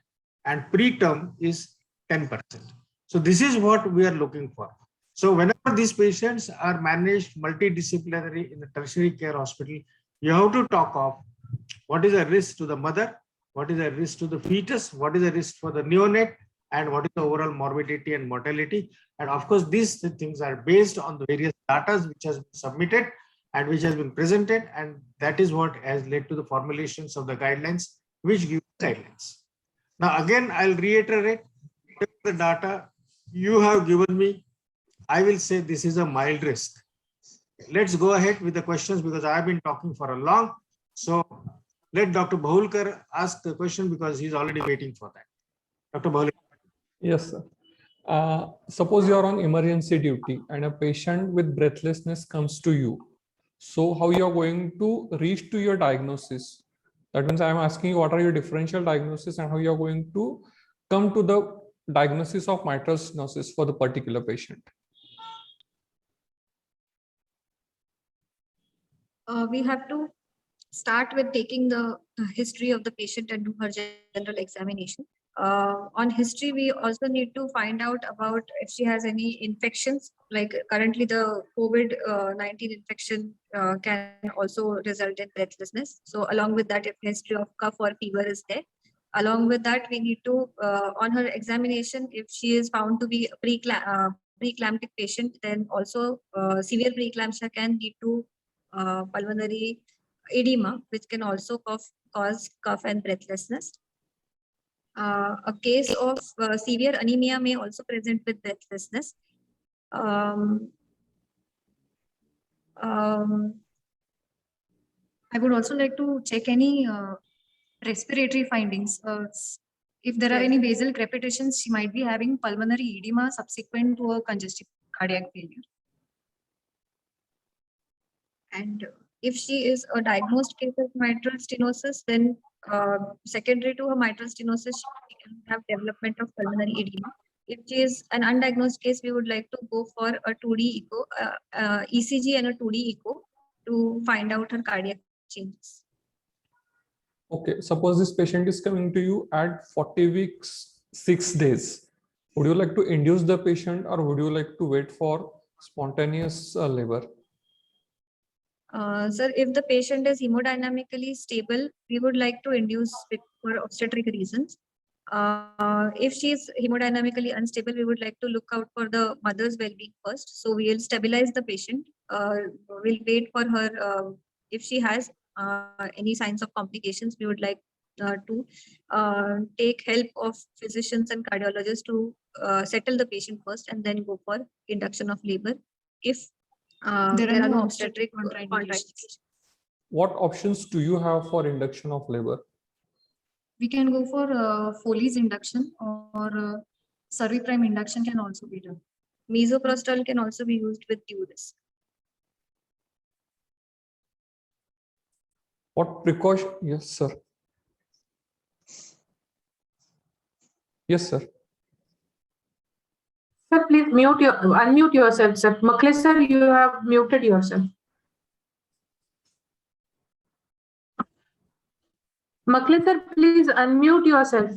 and preterm is 10%. So this is what we are looking for. So whenever these patients are managed multidisciplinary in the tertiary care hospital, you have to talk of what is the risk to the mother, what is the risk to the fetus, what is the risk for the neonate, and what is the overall morbidity and mortality. And of course, these things are based on the various data which has been submitted and which has been presented, and that is what has led to the formulations of the guidelines, which give guidelines. Now again, I'll reiterate the data you have given me. I will say this is a mild risk. Let's go ahead with the questions, because I have been talking for a long. So let Dr. Bhaulekar ask the question, because he's already waiting for that. Dr. Bhaulekar. Yes, sir. Suppose you are on emergency duty and a patient with breathlessness comes to you. So how you are going to reach to your diagnosis? That means I am asking you, what are your differential diagnosis and how you are going to come to the diagnosis of mitral stenosis for the particular patient? We have to start with taking the history of the patient and do her general examination. On history, we also need to find out about if she has any infections, like currently the COVID-19 infection can also result in breathlessness. So along with that, if history of cough or fever is there, along with that, we need to, on her examination, if she is found to be a preeclamptic patient, then also severe preeclampsia can lead to pulmonary edema, which can also cause cough and breathlessness. A case of severe anemia may also present with breathlessness. I would also like to check any respiratory findings. If there are any basal crepitations, she might be having pulmonary edema subsequent to a congestive cardiac failure. And if she is a diagnosed case of mitral stenosis, then secondary to her mitral stenosis, she can have development of pulmonary edema. If she is an undiagnosed case, we would like to go for a 2D echo, ECG and a 2D echo to find out her cardiac changes. Okay, suppose this patient is coming to you at 40 weeks, 6 days. Would you like to induce the patient or would you like to wait for spontaneous labor? Sir, if the patient is hemodynamically stable, we would like to induce it for obstetric reasons. If she is hemodynamically unstable, we would like to look out for the mother's well-being first. So we will stabilize the patient. We'll wait for her. If she has any signs of complications, we would like to take help of physicians and cardiologists to settle the patient first and then go for induction of labor if there are no obstetric contraindications. What options do you have for induction of labor? We can go for Foley's induction or Cerviprime induction can also be done. Misoprostol can also be used with due risk. What precaution? Yes, sir. Yes, sir. Sir, please unmute yourself, sir. Makhle sir, you have muted yourself. Makhle sir, please unmute yourself.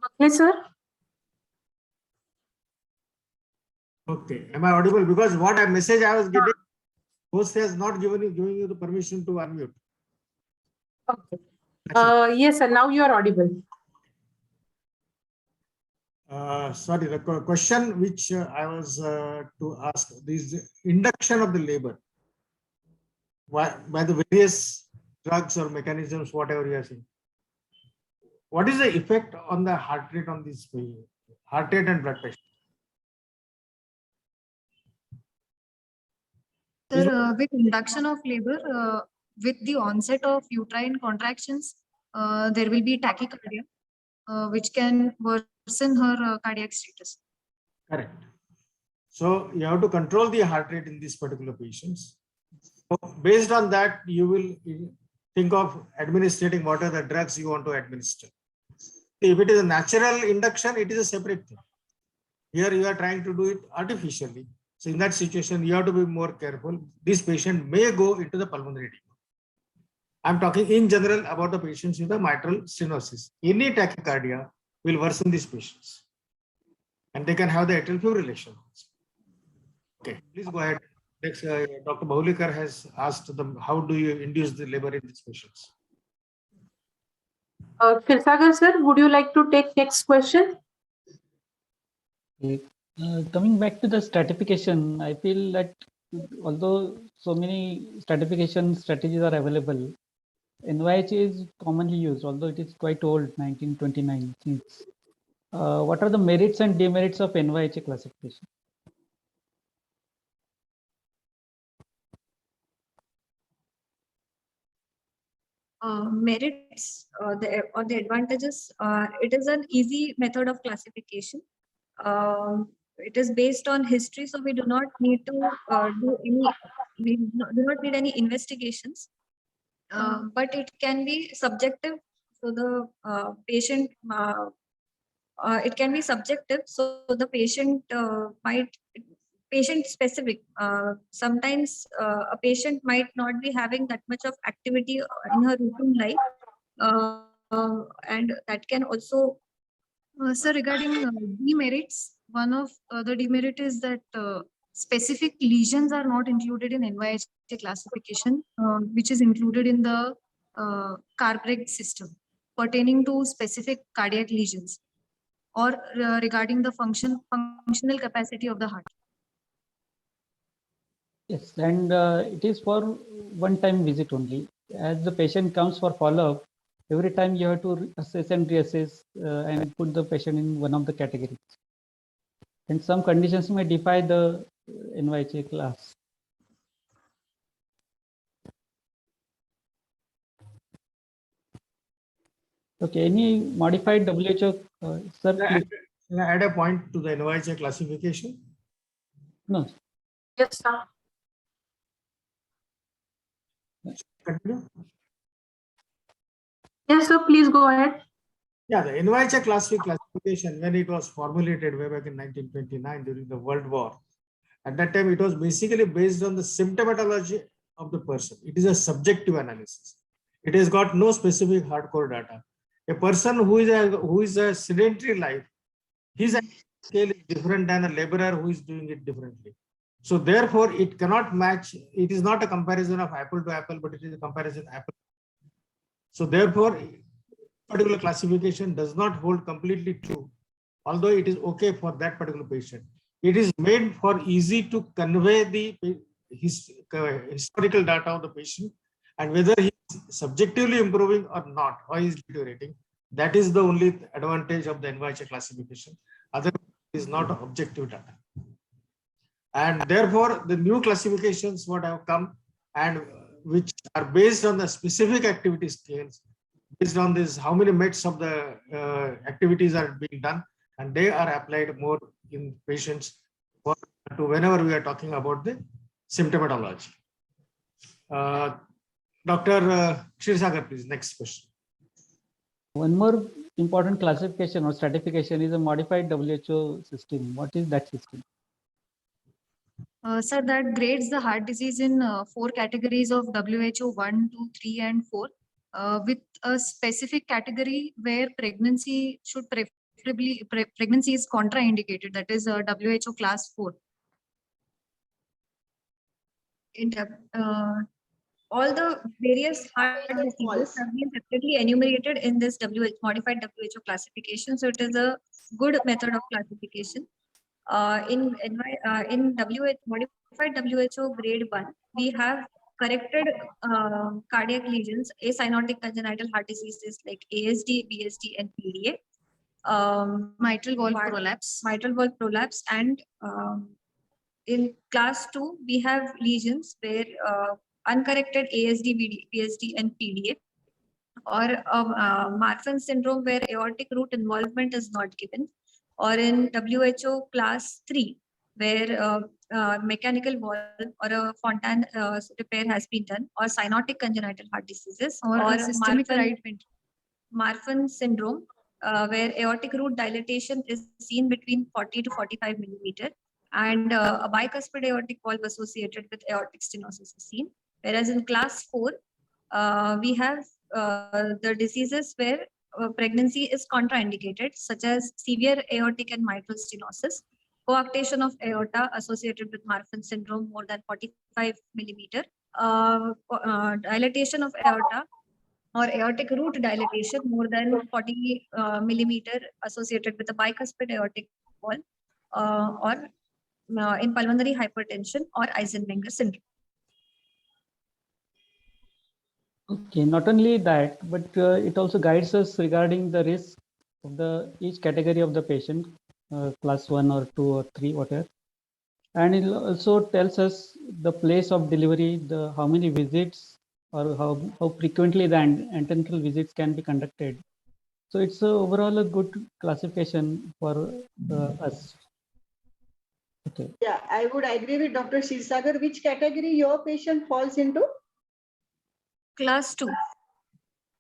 Makhle sir? Okay, am I audible? Because what a message I was getting, host has not giving you the permission to unmute. Okay. Yes, sir. Now you are audible. Sorry, the question which I was to ask is induction of the labor by the various drugs or mechanisms, whatever you are saying. What is the effect on the heart rate on this heart rate and blood pressure? Sir, with induction of labor, with the onset of uterine contractions, there will be tachycardia, which can worsen her cardiac status. Correct. So you have to control the heart rate in these particular patients. So based on that, you will think of administering what are the drugs you want to administer. If it is a natural induction, it is a separate thing. Here you are trying to do it artificially. So in that situation, you have to be more careful. This patient may go into the pulmonary edema. I'm talking in general about the patients with the mitral stenosis. Any tachycardia will worsen these patients. And they can have the atrial fibrillation. Okay, please go ahead. Next, Dr. Bhaulikar has asked them, how do you induce the labor in these patients? Kirsagar sir, would you like to take next question? Coming back to the stratification, I feel that although so many stratification strategies are available, NYHA is commonly used, although it is quite old, 1929. What are the merits and demerits of NYHA classification? Merits or the advantages, it is an easy method of classification. It is based on history, so we do not need to we do not need any investigations. But it can be subjective. So the patient, it can be subjective. So the patient patient specific. Sometimes a patient might not be having that much of activity in her routine life, and that can also. Sir, regarding demerits, one of the demerit is that specific lesions are not included in NYHA classification, which is included in the Carbreg system pertaining to specific cardiac lesions or regarding the functional capacity of the heart. Yes, and it is for one-time visit only. As the patient comes for follow-up, every time you have to assess and reassess and put the patient in one of the categories. And some conditions may defy the NYHA class. Okay, any modified WHO, sir? Can I add a point to the NYHA classification? No. Yes, sir. Continue. Yes, sir, please go ahead. Yeah, the NYHA classification, when it was formulated way back in 1929 during the World War, At that time, it was basically based on the symptomatology of the person. It is a subjective analysis. It has got no specific hardcore data. A person who is a sedentary life, his scale is different than a laborer who is doing it differently. So therefore, it cannot match. It is not a comparison of apple to apple, but it is a comparison apple. So therefore, particular classification does not hold completely true, although it is okay for that particular patient. It is made for easy to convey the historical data of the patient and whether he is subjectively improving or not, or he is deteriorating. That is the only advantage of the NYHA classification. Otherwise, it is not objective data. And therefore, the new classifications what have come and which are based on the specific activity scales, based on this, how many METs of the activities are being done, and they are applied more in patients to whenever we are talking about the symptomatology. Dr. Kshirosagar, please, next question. One more important classification or stratification is a modified WHO system. What is that system? Sir, that grades the heart disease in 4 categories of WHO 1, 2, 3, and 4, with a specific category where pregnancy should preferably pregnancy is contraindicated. That is WHO class 4. In all the various heart diseases have been separately enumerated in this modified WHO classification. So it is a good method of classification. In modified WHO grade 1, we have corrected cardiac lesions, acyanotic congenital heart diseases like ASD, BSD, and PDA, mitral valve prolapse, and in class 2, we have lesions where uncorrected ASD, BSD, and PDA, or Marfan syndrome where aortic root involvement is not given, or in WHO class 3, where mechanical valve or a Fontan repair has been done, or cyanotic congenital heart diseases, or systemic right Marfan syndrome, where aortic root dilatation is seen between 40 to 45 millimeter, and a bicuspid aortic valve associated with aortic stenosis is seen. Whereas in class 4, we have the diseases where pregnancy is contraindicated, such as severe aortic and mitral stenosis, coarctation of aorta associated with Marfan syndrome more than 45 millimeter, dilatation of aorta or aortic root dilatation more than 40 millimeter associated with a bicuspid aortic valve, or in pulmonary hypertension or Eisenmenger syndrome. Okay, not only that, but it also guides us regarding the risk of each category of the patient, class 1 or 2 or 3, whatever. And it also tells us the place of delivery, how many visits, or how frequently the antenatal visits can be conducted. So it's overall a good classification for us. Okay. Yeah, I would agree with Dr. Kshirosagar. Which category your patient falls into? Class 2.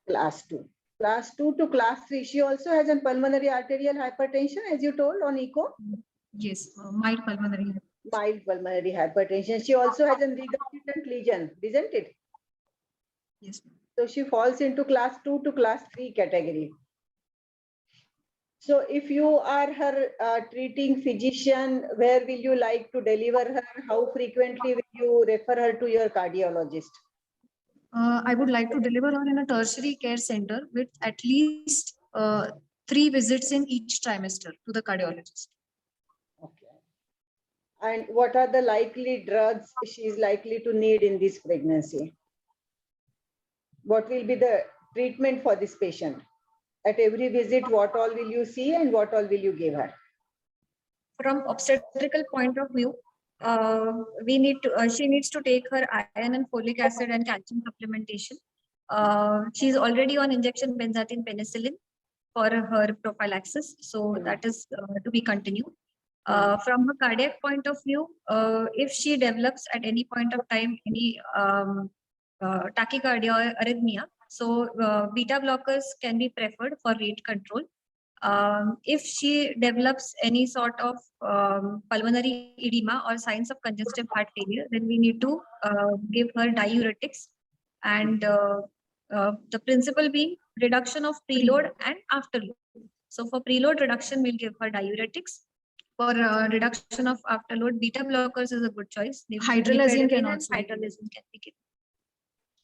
Class 2. Class 2 to class 3. She also has a pulmonary arterial hypertension, as you told on echo? Yes, mild pulmonary. Mild pulmonary hypertension. She also has a regurgitant lesion, isn't it? Yes. So she falls into class 2 to class 3 category. So if you are her treating physician, where will you like to deliver her? How frequently will you refer her to your cardiologist? I would like to deliver her in a tertiary care center with at least 3 visits in each trimester to the cardiologist. Okay. And what are the likely drugs she is likely to need in this pregnancy? What will be the treatment for this patient? At every visit, what all will you see and what all will you give her? From obstetrical point of view, she needs to take her iron and folic acid and calcium supplementation. She's already on injection benzathine penicillin for her prophylaxis, so that is to be continued. From a cardiac point of view, if she develops at any point of time any tachycardia or arrhythmia, so beta blockers can be preferred for rate control. If she develops any sort of pulmonary edema or signs of congestive heart failure, then we need to give her diuretics, and the principle being reduction of preload and afterload. So for preload reduction, we'll give her diuretics. For reduction of afterload, beta blockers is a good choice. Hydralazine can also be hydralazine can be given.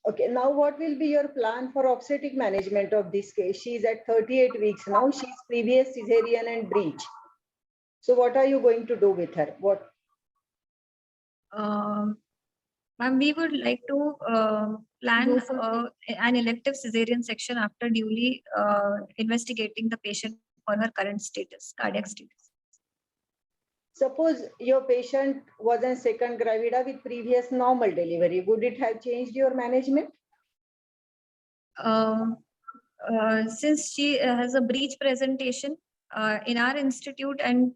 Okay, now what will be your plan for obstetric management of this case? She is at 38 weeks now. She's previous cesarean and breech. So what are you going to do with her? What? Ma'am, we would like to plan an elective cesarean section after duly investigating the patient for her current status, cardiac status. Suppose your patient was in second gravida with previous normal delivery. Would it have changed your management? Since she has a breech presentation in our institute and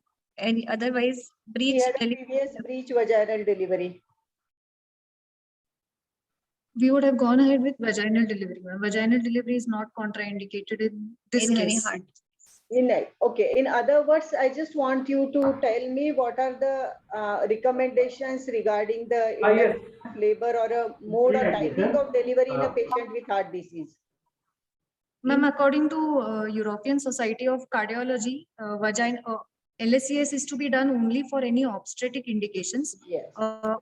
otherwise breech. She had a previous breech vaginal delivery. We would have gone ahead with vaginal delivery. Vaginal delivery is not contraindicated in this in case. any heart. Okay, in other words, I just want you to tell me what are the recommendations regarding the induction of labor or a mode or timing of delivery in a patient with heart disease. Ma'am, according to European Society of Cardiology, LSCS is to be done only for any obstetric indications, Yes.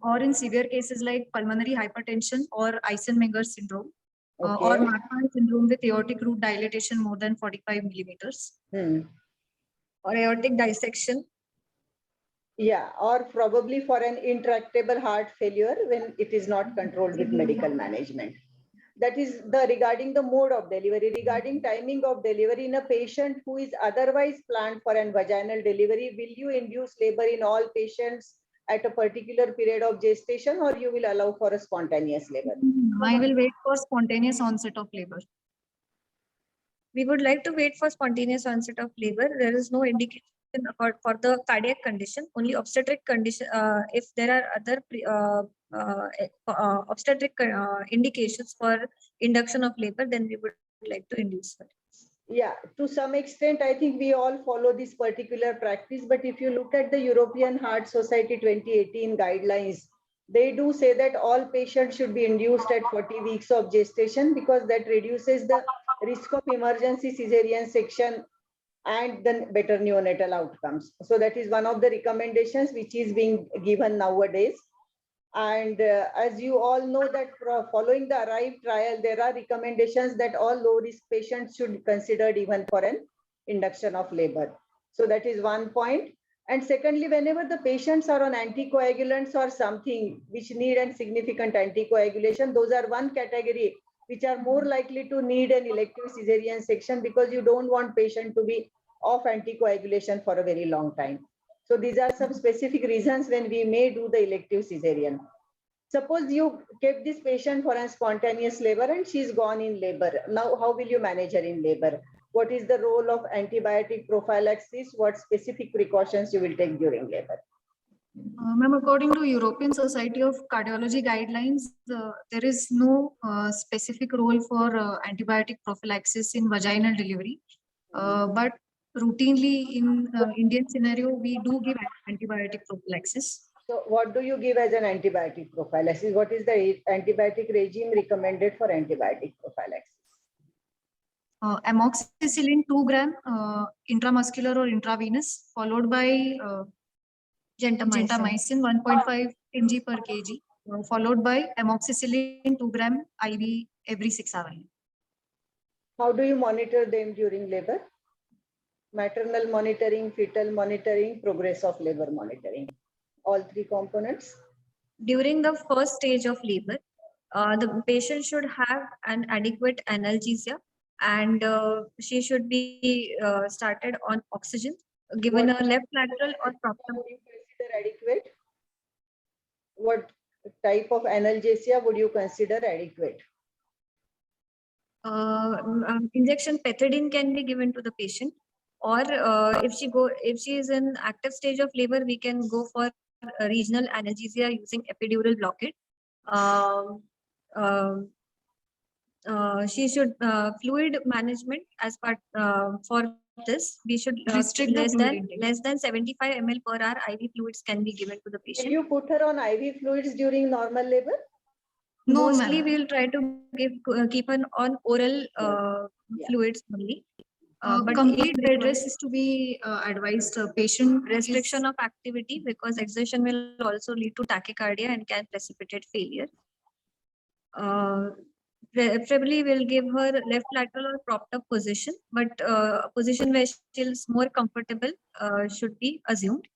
or in severe cases like pulmonary hypertension or Eisenmenger syndrome, or Okay. Marfan syndrome with aortic root dilatation more than 45 millimeters, Or aortic dissection. Yeah, or probably for an intractable heart failure when it is not controlled with medical management. That is the regarding the mode of delivery. Regarding timing of delivery in a patient who is otherwise planned for an vaginal delivery, will you induce labor in all patients at a particular period of gestation, or you will allow for a spontaneous labor? I will wait for spontaneous onset of labor. We would like to wait for spontaneous onset of labor. There is no indication for the cardiac condition, only obstetric condition. If there are other obstetric indications for induction of labor, then we would like to induce her. Yeah, to some extent, I think we all follow this particular practice. But if you look at the European Heart Society 2018 guidelines, they do say that all patients should be induced at 40 weeks of gestation because that reduces the risk of emergency cesarean section and then better neonatal outcomes. So that is one of the recommendations which is being given nowadays. And as you all know that following the ARRIVE trial, there are recommendations that all low risk patients should be considered even for an induction of labor. So that is one point. And secondly, whenever the patients are on anticoagulants or something which need a significant anticoagulation, those are one category which are more likely to need an elective cesarean section because you don't want patient to be off anticoagulation for a very long time. So these are some specific reasons when we may do the elective cesarean. Suppose you kept this patient for a spontaneous labor and she's gone in labor. Now, how will you manage her in labor? What is the role of antibiotic prophylaxis? What specific precautions you will take during labor? Ma'am, according to European Society of Cardiology guidelines, there is no specific role for antibiotic prophylaxis in vaginal delivery. But routinely in Indian scenario, we do give antibiotic prophylaxis. So what do you give as an antibiotic prophylaxis? What is the antibiotic regime recommended for antibiotic prophylaxis? Amoxicillin 2 gram intramuscular or intravenous, followed by gentamicin 1.5 mg per kg, followed by amoxicillin 2 gram IV every 6 hours. How do you monitor them during labor? Maternal monitoring, fetal monitoring, progress of labor monitoring. All three components. During the first stage of labor, the patient should have an adequate analgesia, and she should be started on oxygen, given a left lateral or proximal. Would you consider adequate? What type of analgesia would you consider adequate? Injection pethidine can be given to the patient, or if she is in active stage of labor, we can go for regional analgesia using epidural blockade. She should fluid management as part for this, we should Restrict the fluid intake. less than 75 ml per hour IV fluids can be given to the Will patient. you put her on IV fluids during normal labor? No, Mostly ma'am. we will try to keep on oral fluids only. But Complete if bed required, rest is to be advised. Patient restriction of activity, because exertion will also lead to tachycardia and can precipitate failure. Preferably we'll give her left lateral or propped up position, but position where she is more comfortable should be assumed.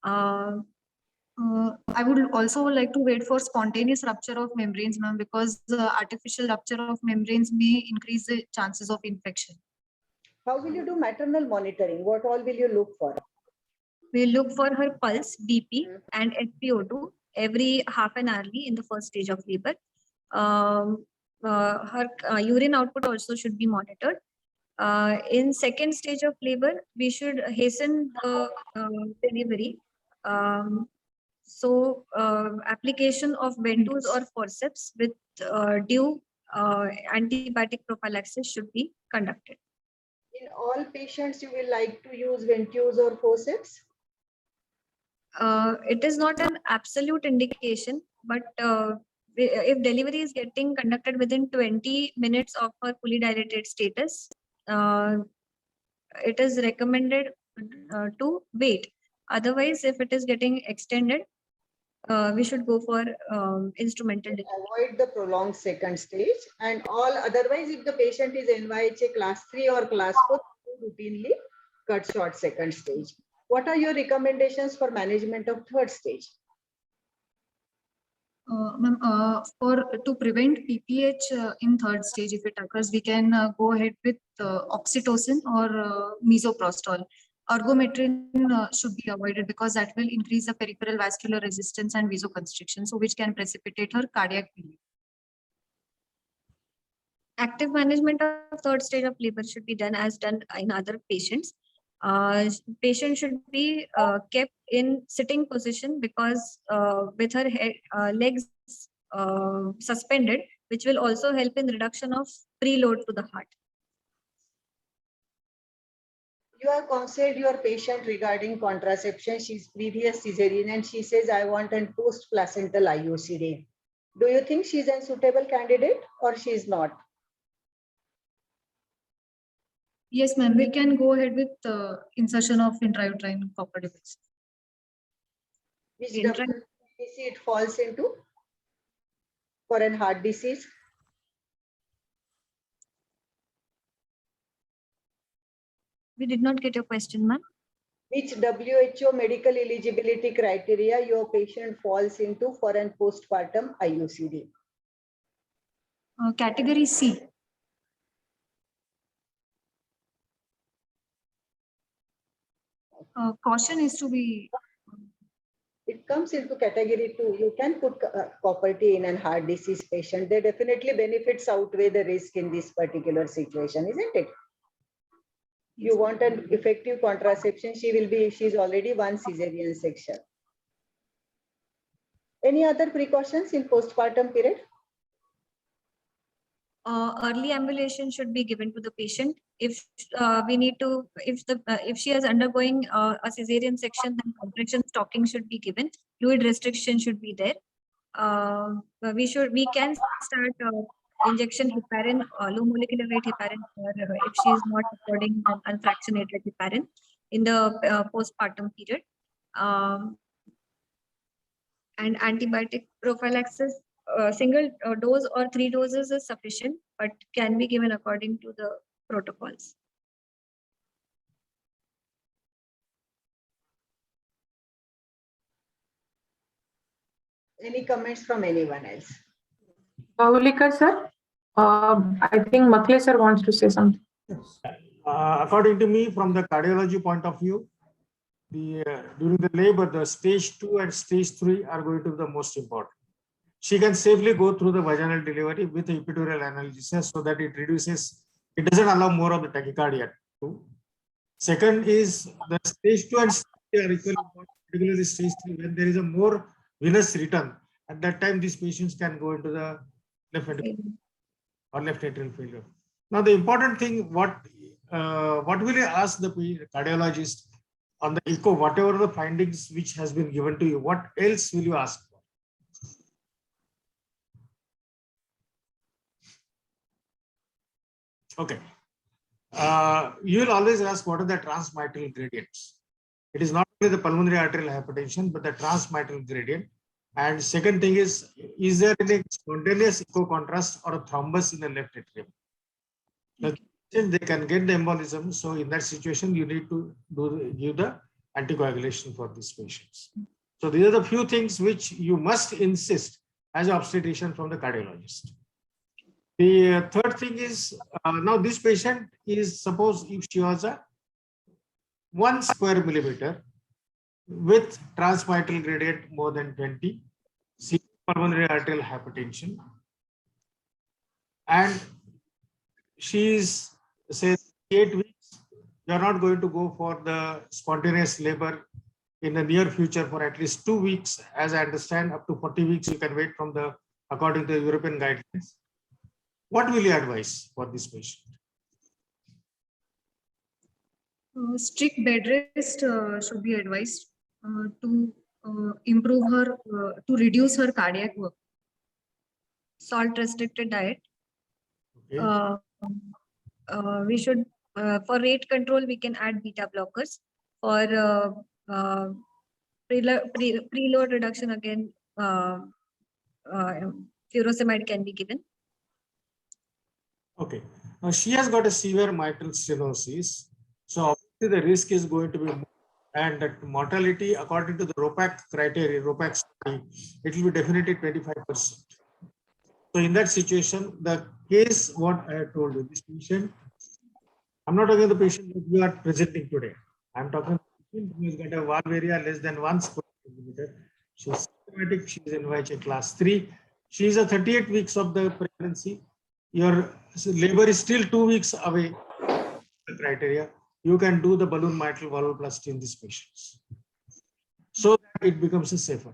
I would also like to wait for spontaneous rupture of membranes, ma'am, because artificial rupture of membranes may increase the chances of infection. How will you do maternal monitoring? What all will you look for? We look for her pulse, BP, and SpO2 every half an hourly in the first stage of labor. Her urine output also should be monitored. In second stage of labor, we should hasten the delivery. So application of ventouse or forceps with due antibiotic prophylaxis should be conducted. In all patients, you will like to use ventouse or forceps? It is not an absolute indication, but if delivery is getting conducted within 20 minutes of her fully dilated status, it is recommended to wait. Otherwise, if it is getting extended, we should go for instrumental delivery. Avoid the prolonged second stage, and all otherwise, if the patient is NYHA class 3 or class 4, routinely cut short second stage. What are your recommendations for management of third stage? Ma'am, to prevent PPH in third stage, if it occurs, we can go ahead with oxytocin or misoprostol. Ergometrin should be avoided because that will increase the peripheral vascular resistance and vasoconstriction, so which can precipitate her cardiac failure. Active management of third stage of labor should be done as done in other patients. Patient should be kept in sitting position because with her head, legs suspended, which will also help in reduction of preload to the heart. You have counseled your patient regarding contraception. She's previous cesarean and she says, I want a post-placental IUCD. Do you think she's a suitable candidate or she's not? Yes, ma'am. We can go ahead with insertion of intrauterine copper device. Which WBC it falls into for an heart disease? We did not get your question, ma'am. Which WHO medical eligibility criteria your patient falls into for an postpartum IUCD? Category C. Caution is to be. It comes into category 2. You can put copper T in a heart disease patient. They definitely benefits outweigh the risk in this particular situation, isn't it? You want an effective contraception. She's already one cesarean section. Any other precautions in postpartum period? Early ambulation should be given to the patient. If if she is undergoing a cesarean section, then compression stocking should be given. Fluid restriction should be there. We can start injection heparin, low molecular weight heparin, or if she is not affording unfractionated heparin in the postpartum period. And antibiotic prophylaxis, single dose or 3 doses is sufficient, but can be given according to the protocols. Any comments from anyone else? Bhavulika sir, I think Makle sir wants to say something. According to me, from the cardiology point of view, during the labor, the stage 2 and stage 3 are going to be the most important. She can safely go through the vaginal delivery with epidural analgesia so that it reduces, it doesn't allow more of the tachycardia too. Second is the stage 2 and stage 3 are equally important, particularly stage 3, when there is a more venous return. At that time, these patients can go into the left ventricle or left atrial failure. Now, the important thing, what what will you ask the cardiologist on the echo, whatever the findings which has been given to you, what else will you ask for? Okay. You will always ask what are the transmitral gradients. It is not only the pulmonary arterial hypertension, but the transmitral gradient. And second thing is there any spontaneous echo contrast or a thrombus in the left atrium? They can get the embolism. So in that situation, you need to give the anticoagulation for these patients. So these are the few things which you must insist as an obstetrician from the cardiologist. The third thing is, now this patient is, suppose if she was a 1 square millimeter with transmitral gradient more than 20, pulmonary arterial hypertension, and she is, say, 8 weeks, you are not going to go for the spontaneous labor in the near future for at least 2 weeks. As I understand, up to 40 weeks you can wait from the, according to the European guidelines. What will you advise for this patient? Strict bed rest should be advised to improve her, to reduce her cardiac work. Salt restricted diet. Okay. We should, for rate control, we can add beta blockers. For preload reduction, again, furosemide can be given. Okay. Now she has got a severe mitral stenosis. So obviously the risk is going to be more, and that mortality, according to the ROPAC criteria, ROPAC study, it will be definitely 25%. So in that situation, the case what I have told you, this patient, I'm not talking the patient that you are presenting today. I'm talking the patient who has got a valve area less than 1 square millimeter. She's symptomatic, she's in NYHA class 3. She is a 38 weeks of the pregnancy. Your labor is still 2 weeks away. The criteria, you can do the balloon mitral valvuloplasty in these patients, so that it becomes a safer.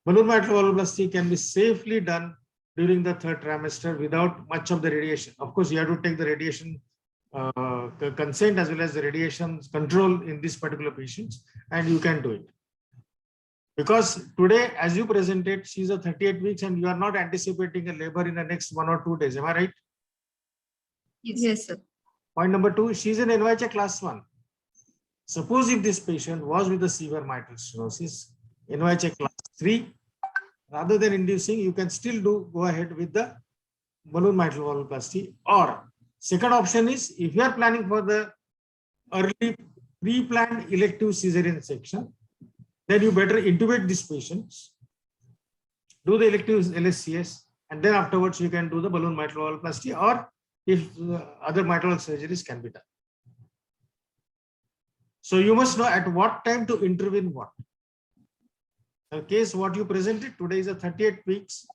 Balloon mitral valvuloplasty can be safely done during the 3rd trimester without much of the radiation. Of course, you have to take the radiation consent as well as the radiation control in these particular patients, and you can do it. Because today, as you presented, she's a 38 weeks and you are not anticipating a labor in the next 1 or 2 days. Am I right? Yes, sir. Point number 2, she's in NYHA class 1. Suppose if this patient was with a severe mitral stenosis, NYHA class 3, rather than inducing, you can still go ahead with the balloon mitral valvuloplasty. Or second option is, if you are planning for the early pre-planned elective cesarean section, then you better intubate these patients, do the elective LSCS, and then afterwards you can do the balloon mitral valvuloplasty, or if other mitral surgeries can be done. So you must know at what time to intervene what. The case what you presented today is a 38 weeks.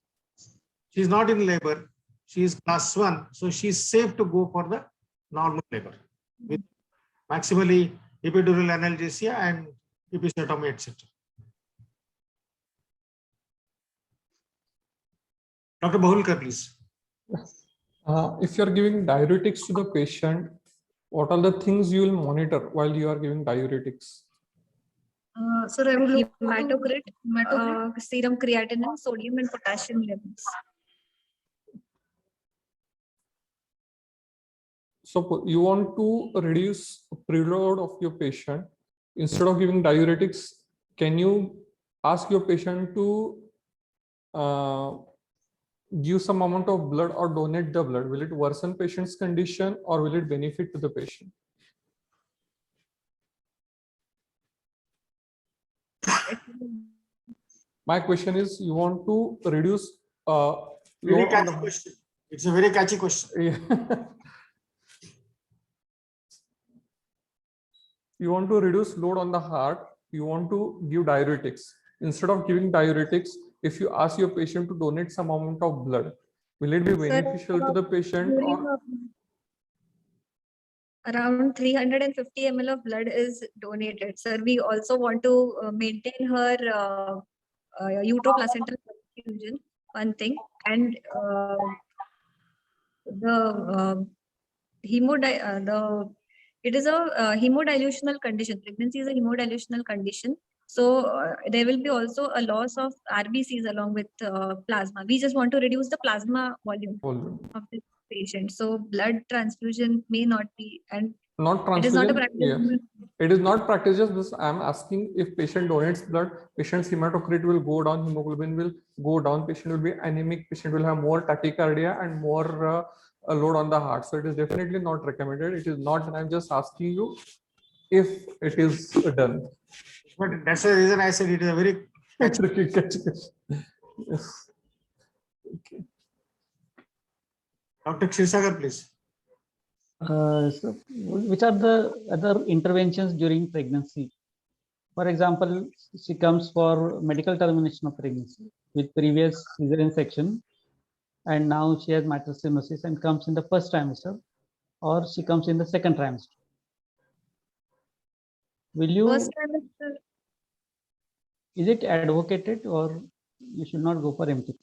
She is not in labor. She is class 1. So she is safe to go for the normal labor with maximally epidural analgesia and episiotomy, etc. Dr. Bahulkar, please. If you are giving diuretics to the patient, what are the things you will monitor while you are giving diuretics? So I would look hematocrit, serum creatinine, sodium and potassium levels. So you want to reduce preload of your patient. Instead of giving diuretics, can you ask your patient to give some amount of blood or donate the blood? Will it worsen patient's condition or will it benefit to the patient? My question is, you want to reduce very catchy question. It's a very catchy question. You want to reduce load on the heart, you want to give diuretics. Instead of giving diuretics, if you ask your patient to donate some amount of blood, will it be beneficial to the patient? Or around 350 ml of blood is donated. Sir, we also want to maintain her uteroplacental perfusion, one thing, and it is a hemodilutional condition. Pregnancy is a hemodilutional condition. So there will be also a loss of RBCs along with plasma. We just want to reduce the plasma volume of the patient. So blood transfusion may not be, and not it is not a transfusion. practice. Yes. It is not practice. Just this, I am asking if patient donates blood, patient's hematocrit will go down, hemoglobin will go down, patient will be anemic, patient will have more tachycardia and more a load on the heart. So it is definitely not recommended. It is not. And I'm just asking you if it is done. But that's the reason I said it is a very Tricky question. Yes. Okay. Dr. Kshisagar, please. So which are the other interventions during pregnancy? For example, she comes for medical termination of pregnancy with previous cesarean section, and now she has mitral stenosis and comes in the first trimester, or she comes in the second trimester. Will you? First trimester. Is it advocated, or you should not go for MTP?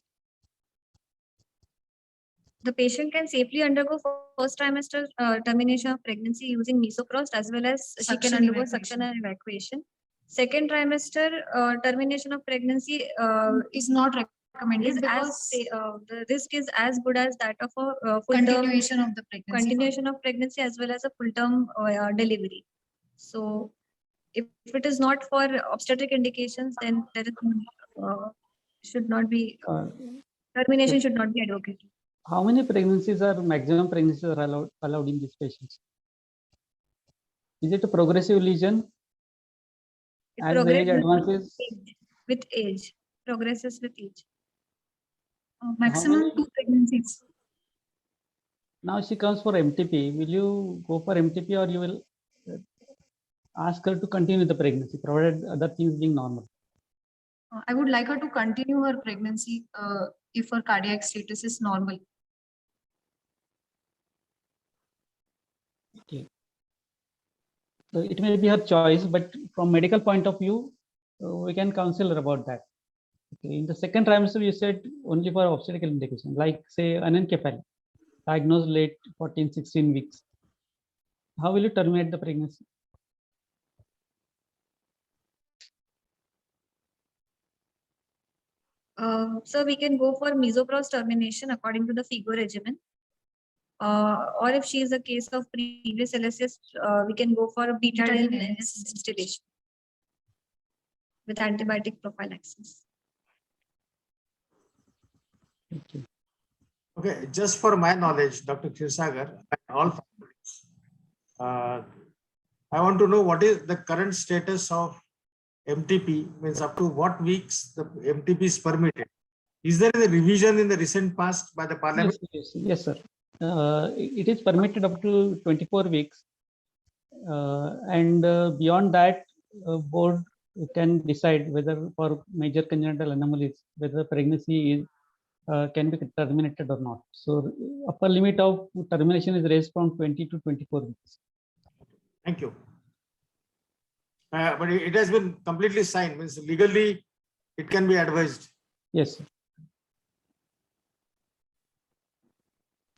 The patient can safely undergo first trimester termination of pregnancy using mesoprost, as well as she can undergo suction and evacuation. Second trimester termination of pregnancy Is not recommended is because the risk is as good as that of a full continuation of the pregnancy. continuation of pregnancy as well as a full term delivery. So if it is not for obstetric indications, then there is should not be termination should not be advocated. How many pregnancies are maximum pregnancies are allowed in these patients? Is it a progressive lesion? As the age advances? With age, progresses with age. Maximum 2 pregnancies. Now she comes for MTP. Will you go for MTP, or you will ask her to continue the pregnancy, provided other things being normal? I would like her to continue her pregnancy if her cardiac status is normal. Okay. So it may be her choice, but from medical point of view, we can counsel her about that. Okay. In the second trimester, you said only for obstetrical indication, like say anencephaly, diagnosed late 14, 16 weeks. How will you terminate the pregnancy? So we can go for mesoprost termination according to the FIGO regimen. Or if she is a case of previous LSS, we can go for a beta-del instillation with antibiotic prophylaxis. Okay. Okay, just for my knowledge, Dr. Kshisagar, all I want to know what is the current status of MTP, means up to what weeks the MTP is permitted. Is there a revision in the recent past by the Parliament? Yes, sir. It is permitted up to 24 weeks. And beyond that, board can decide whether for major congenital anomalies, whether pregnancy is can be terminated or not. So upper limit of termination is raised from 20 to 24 weeks. Thank you. But it has been completely signed, means legally it can be advised. Yes, sir.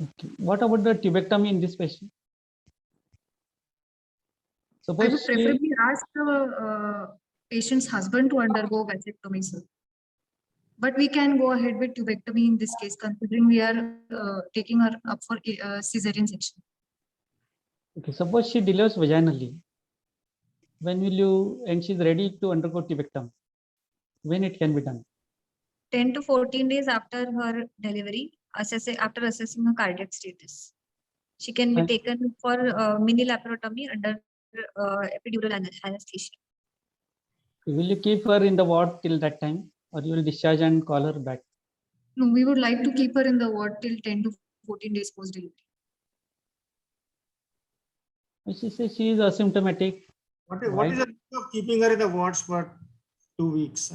Okay. What about the tubectomy in this patient? I would Suppose preferably ask the patient's husband to undergo vasectomy, sir. But we can go ahead with tubectomy in this case, considering we are taking her up for cesarean section. okay, suppose she delivers vaginally. When will you, and she's ready to undergo tubectomy? When it can be done? 10 to 14 days after her delivery, after assessing her cardiac status. She can be And- taken for mini laparotomy under epidural anesthesia. Will you keep her in the ward till that time, or you will discharge and call her back? No, we would like to keep her in the ward till 10 to 14 days post-delivery. She says she is asymptomatic. What is Why? the risk of keeping her in the wards for 2 weeks?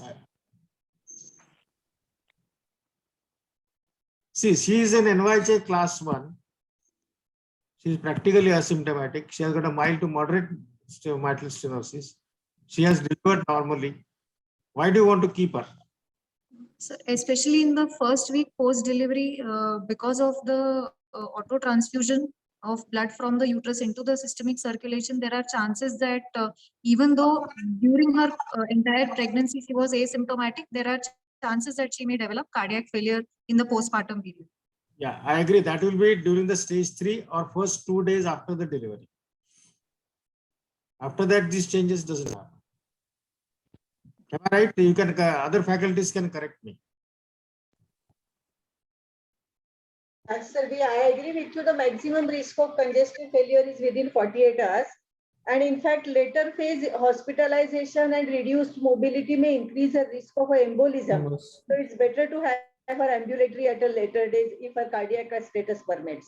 See, she is an NYHA class 1. She is practically asymptomatic. She has got a mild to moderate mitral stenosis. She has delivered normally. Why do you want to keep her? So especially in the first week post-delivery, because of the auto transfusion, of blood from the uterus into the systemic circulation, there are chances that even though during her entire pregnancy she was asymptomatic, there are chances that she may develop cardiac failure in the postpartum period. Yeah, I agree. That will be during the stage 3 or first 2 days after the delivery. After that, these changes doesn't happen. Am I right? You can, other faculties can correct me. Sir, I agree with you. The maximum risk of congestive failure is within 48 hours. And in fact, later phase hospitalization and reduced mobility may increase the risk of embolism. Yes. So it's better to have her ambulatory at a later date if her cardiac status permits.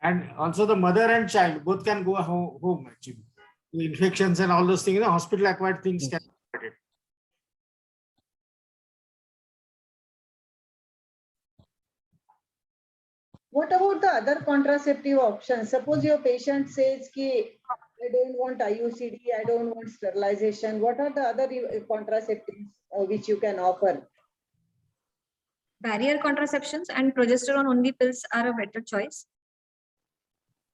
And also the mother and child both can go home actually. The infections and all those things, hospital acquired things can be avoided. What about the other contraceptive options? Suppose your patient says, I don't want IUCD, I don't want sterilization. What are the other contraceptives which you can offer? Barrier contraceptions and progesterone only pills are a better choice.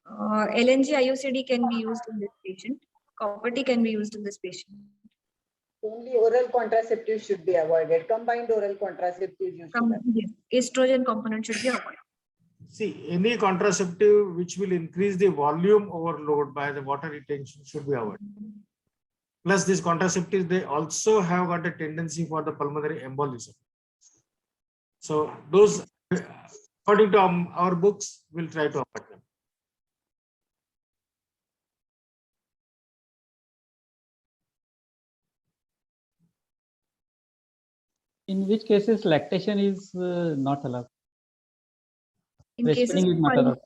LNG IUCD can be used in this patient. Copper T can be used in this patient. Only oral contraceptives should be avoided. Combined oral contraceptives you should avoid. Yes, estrogen component should be avoided. See, any contraceptive which will increase the volume overload by the water retention should be avoided. Plus, these contraceptives, they also have got a tendency for the pulmonary embolism. So, those, according to our books, we'll try to avoid them. In which cases lactation is not allowed? In cases Breastfeeding is not allowed.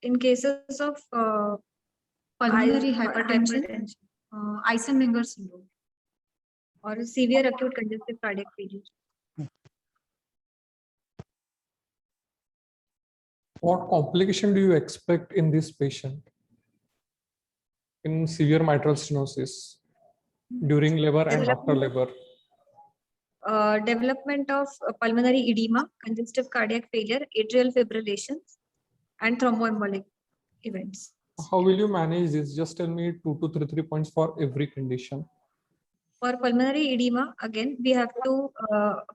In cases of Pulmonary hypertension, Eisenmenger syndrome, or severe acute congestive cardiac failure. What complication do you expect in this patient in severe mitral stenosis during labor and after labor? Development of pulmonary edema, congestive cardiac failure, atrial fibrillations, and thromboembolic events. How will you manage this? Just tell me 2 to 3 points for every condition. For pulmonary edema, again, we have to,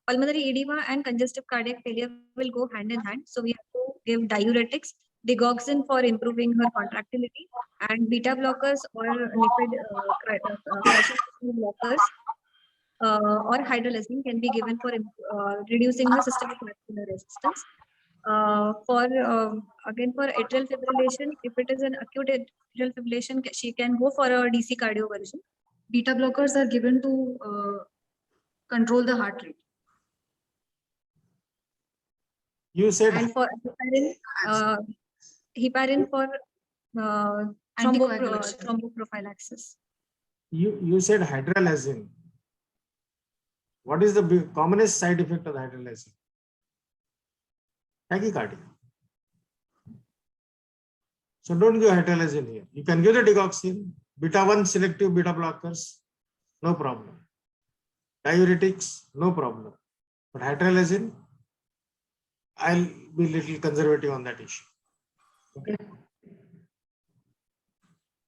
pulmonary edema and congestive cardiac failure will go hand in hand. So we have to give diuretics, digoxin for improving her contractility, and beta blockers or lipid blockers or hydralazine can be given for reducing the systemic vascular resistance. Again, for atrial fibrillation, if it is an acute atrial fibrillation, she can go for a DC cardioversion. beta blockers are given to control the heart rate. You said, And for heparin for thromboprophylaxis. you said hydralazine. What is the commonest side effect of the hydralazine? Tachycardia. So don't give hydralazine here. You can give the digoxin, beta 1 selective beta blockers, no problem. Diuretics, no problem. But hydralazine, I'll be a little conservative on that issue. Okay.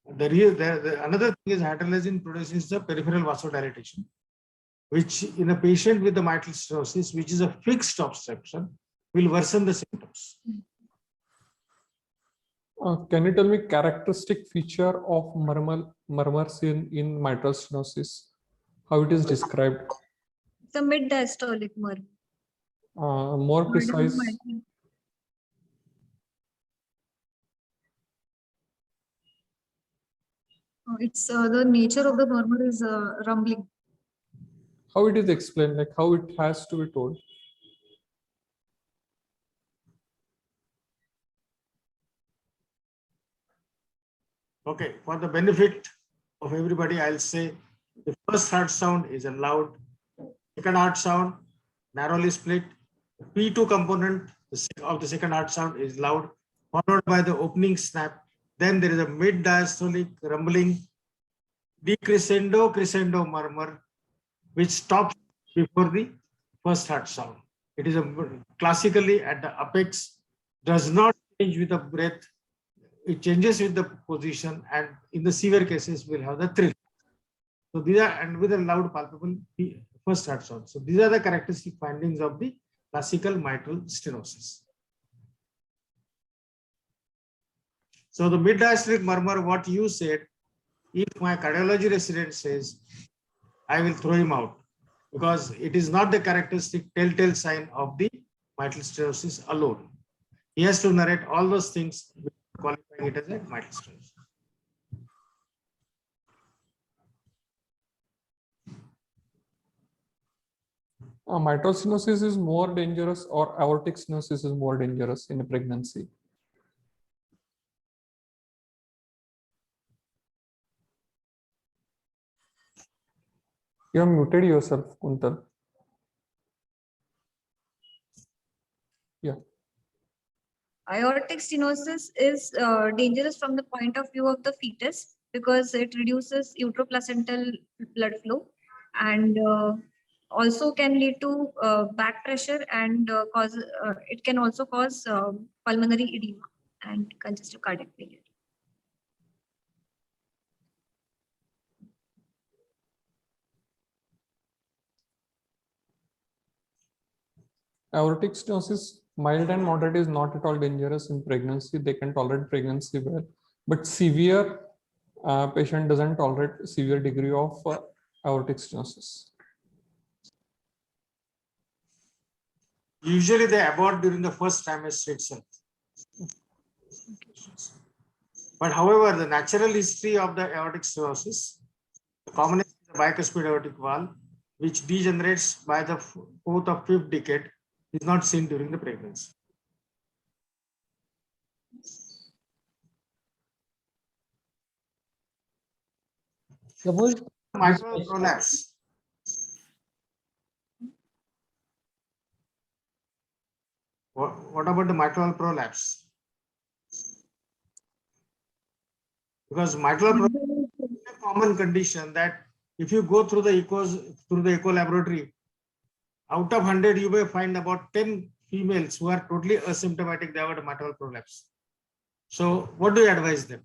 Another thing is hydralazine produces the peripheral vasodilatation, which in a patient with the mitral stenosis, which is a fixed obstruction, will worsen the symptoms. Can you tell me characteristic feature of murmurs in mitral stenosis? How it is described? It's a mid-diastolic murmur. More precise. It's the nature of the murmur is rumbling. How it is explained, like how it has to be told? Okay, for the benefit of everybody, I'll say the first heart sound is a loud, second heart sound narrowly split. The P2 component of the second heart sound is loud, followed by the opening snap. Then there is a mid-diastolic rumbling, decrescendo crescendo murmur, which stops before the first heart sound. It is classically at the apex, does not change with the breath, it changes with the position, and in the severe cases, we'll have the thrill. So these are, and with a loud palpable first heart sound. So these are the characteristic findings of the classical mitral stenosis. So the mid-diastolic murmur, what you said, if my cardiology resident says, I will throw him out, because it is not the characteristic telltale sign of the mitral stenosis alone. He has to narrate all those things, qualifying it as a mitral stenosis. Mitral stenosis is more dangerous, or aortic stenosis is more dangerous in a pregnancy? You have muted yourself, Kuntal. Yeah. Aortic stenosis is dangerous from the point of view of the fetus because it reduces uteroplacental blood flow and also can lead to back pressure and it can also cause pulmonary edema and congestive cardiac failure. Aortic stenosis, mild and moderate, is not at all dangerous in pregnancy. They can tolerate pregnancy well, but severe patient doesn't tolerate severe degree of aortic stenosis. Usually they abort during the first trimester itself. But however, the natural history of the aortic stenosis, the commonest is the bicuspid aortic valve, which degenerates by the 4th or 5th decade, is not seen during the pregnancy. Suppose mitral prolapse. What about the mitral prolapse? Because mitral prolapse is a common condition that if you go through the echo laboratory, out of 100, you may find about 10 females who are totally asymptomatic. They have a mitral prolapse. So what do you advise them?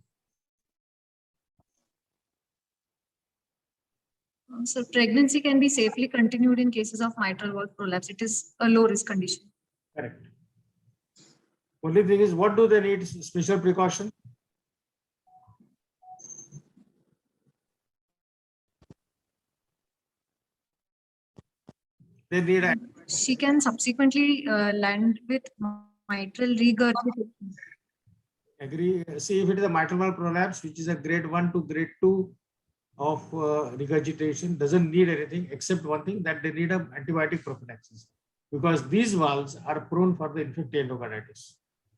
So pregnancy can be safely continued in cases of mitral valve prolapse. It is a low risk condition. Correct. Only thing is, what do they need special precaution? They need a She can subsequently land with mitral regurgitation. agree. See, if it is a mitral valve prolapse, which is a grade 1 to grade 2 of regurgitation, doesn't need anything except one thing, that they need an antibiotic prophylaxis, because these valves are prone for the infected endocarditis.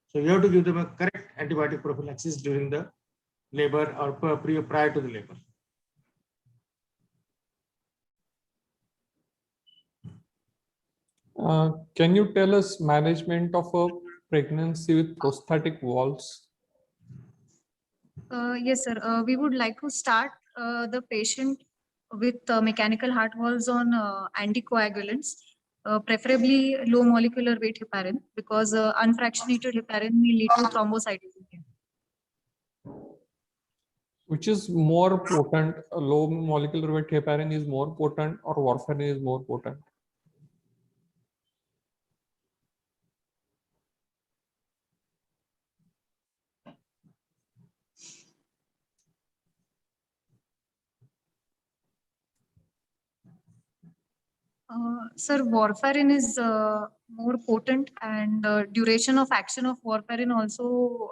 So you have to give them a correct antibiotic prophylaxis during the labor or prior to the labor. Can you tell us management of a pregnancy with prosthetic valves? Yes, sir. We would like to start the patient with mechanical heart valves on anticoagulants, preferably low molecular weight heparin, because unfractionated heparin may lead to thrombocytopenia. Which is more potent? Low molecular weight heparin is more potent, or warfarin is more potent? Sir, warfarin is more potent, and duration of action of warfarin also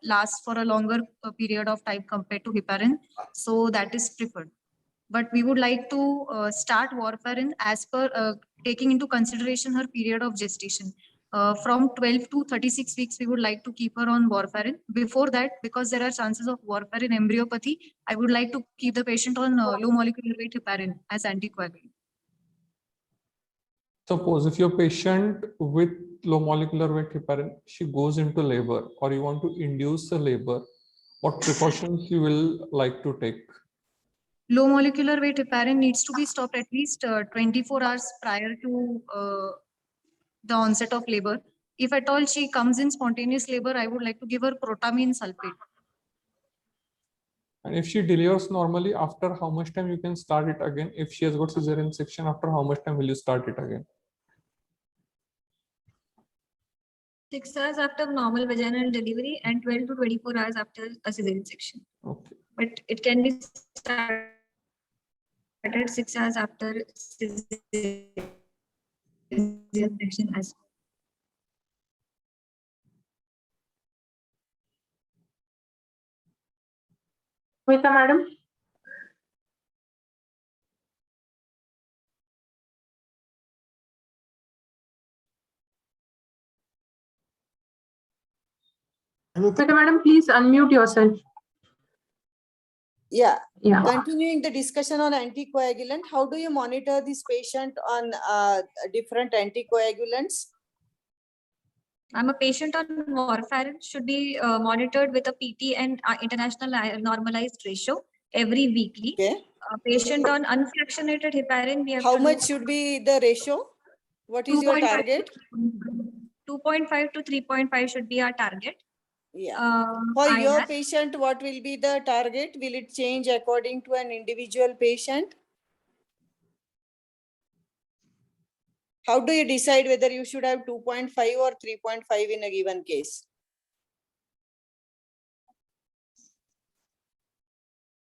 lasts for a longer period of time compared to heparin. So that is preferred. But we would like to start warfarin as per taking into consideration her period of gestation. From 12 to 36 weeks, we would like to keep her on warfarin. Before that, because there are chances of warfarin embryopathy, I would like to keep the patient on low molecular weight heparin as anticoagulant. Suppose if your patient with low molecular weight heparin, she goes into labor, or you want to induce the labor, what precautions you will like to take? Low molecular weight heparin needs to be stopped at least 24 hours prior to the onset of labor. If at all she comes in spontaneous labor, I would like to give her protamine sulfate. And if she delivers normally, after how much time you can start it again? If she has got cesarean section, after how much time will you start it again? 6 hours after normal vaginal delivery and 12 to 24 hours after a cesarean section. Okay. But it can be started 6 hours after cesarean section as well. Smita madam. Smita madam, please unmute yourself. Yeah. Yeah. Continuing the discussion on anticoagulant, how do you monitor this patient on different anticoagulants? I'm a patient on warfarin, should be monitored with a PT and international normalized ratio every weekly. Okay. A patient on unfractionated heparin, we have How to much should be the ratio? What is your 2.5 target? 2.5 to 3.5 should be our target. Yeah. For your IR. patient, what will be the target? Will it change according to an individual patient? How do you decide whether you should have 2.5 or 3.5 in a given case?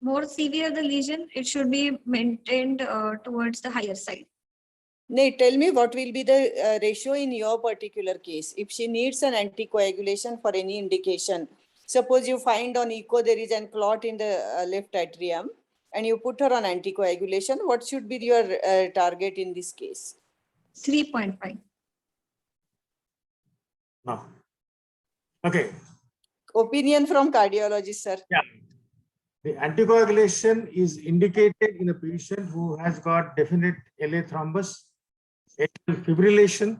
More severe the lesion, it should be maintained towards the higher side. Nay, tell me what will be the ratio in your particular case. If she needs an anticoagulation for any indication, suppose you find on echo there is a clot in the left atrium and you put her on anticoagulation, what should be your target in this case? 3.5. No. Okay. Opinion from cardiologist, sir. Yeah. The anticoagulation is indicated in a patient who has got definite LA thrombus, atrial fibrillation,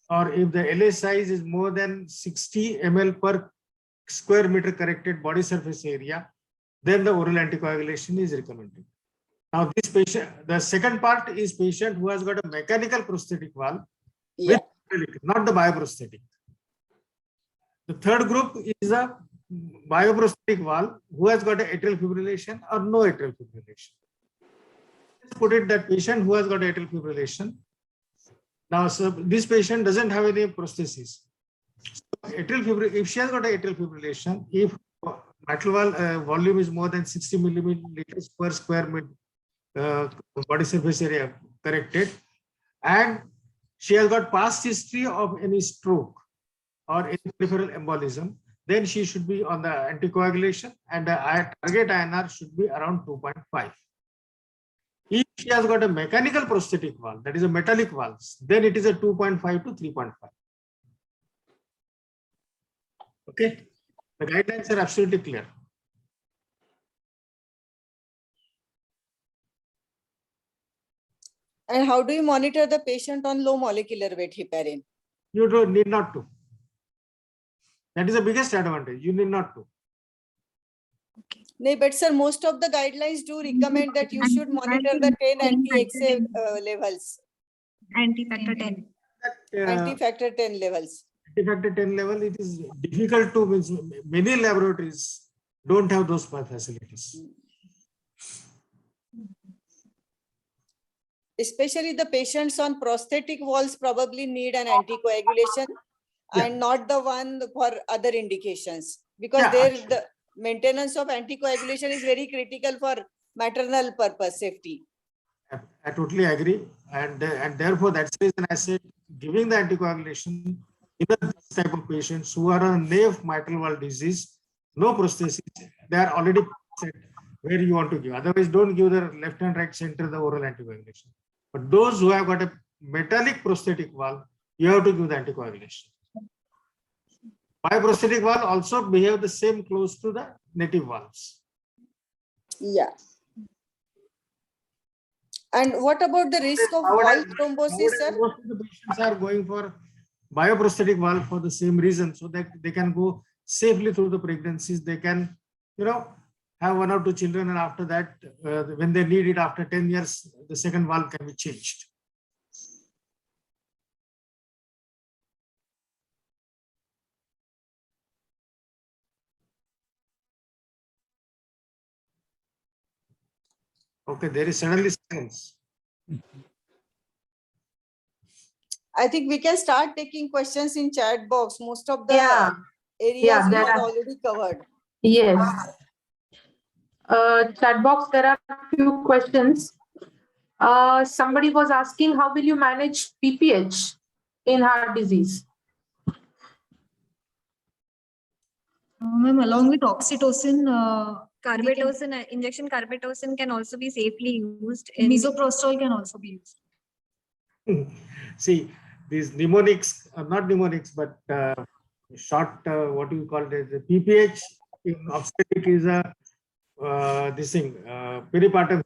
or if the LA size is more than 60 ml per square meter corrected body surface area, then the oral anticoagulation is recommended. Now, this patient, the second part is patient who has got a mechanical prosthetic valve, Yeah. with not the bioprosthetic. The third group is a bioprosthetic valve who has got atrial fibrillation or no atrial fibrillation. Let's put it that patient who has got atrial fibrillation. Now, so this patient doesn't have any prosthesis. So if she has got atrial fibrillation, if mitral valve volume is more than 60 milliliters per square meter body surface area corrected, and she has got past history of any stroke or any peripheral embolism, then she should be on the anticoagulation and the target INR should be around 2.5. If she has got a mechanical prosthetic valve, that is a metallic valve, then it is a 2.5 to 3.5. Okay, the guidelines are absolutely clear. And how do you monitor the patient on low molecular weight heparin? You don't need not to. That is the biggest advantage. You need not to. No, but sir, most of the guidelines do recommend that you should monitor the 10 anti-XA levels. Anti-factor 10. Anti-factor 10 levels. Anti-factor 10 level, it is difficult to, means many laboratories don't have those facilities. Especially the patients on prosthetic valves probably need an anticoagulation and not the one for other indications, because there the maintenance of anticoagulation is very critical for maternal purpose safety. I totally agree, and therefore that's the reason I said giving the anticoagulation in this type of patients who are on NAF mitral valve disease, no prosthesis, they are already set where you want to give. Otherwise, don't give the left and right center the oral anticoagulation. But those who have got a metallic prosthetic valve, you have to give the anticoagulation. Bioprosthetic valve also behave the same close to the native valves. Yeah. And what about the risk of valve thrombosis, sir? Most of the patients are going for bioprosthetic valve for the same reason, so that they can go safely through the pregnancies. They can, have 1 or 2 children, and after that, when they need it after 10 years, the second valve can be changed. Okay, there is suddenly silence. I think we can start taking questions in chat box. Most of the Yeah. areas Yeah, we there have are- already covered. Yes. Chat box, there are a few questions. Somebody was asking, how will you manage PPH in heart disease? Ma'am, along with oxytocin, Carbetocin, injection carbetocin can also be safely used in misoprostol can also be used. See, these mnemonics, not mnemonics, but short, what do you call it? The PPH in obstetric is a this thing, peripartum,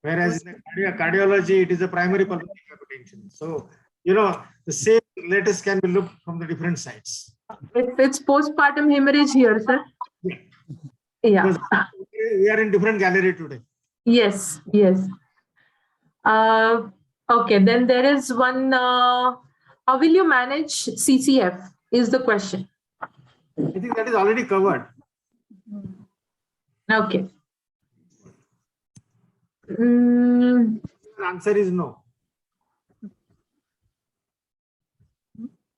whereas in the cardiology, it is a primary pulmonary hypertension. So, the same letters can be looked from the different sides. It's postpartum hemorrhage here, sir. Yeah. Because we are in different gallery today. Yes, yes. Okay, then there is one, how will you manage CCF is the question. I think that is already covered. Okay. Mm, The answer is no.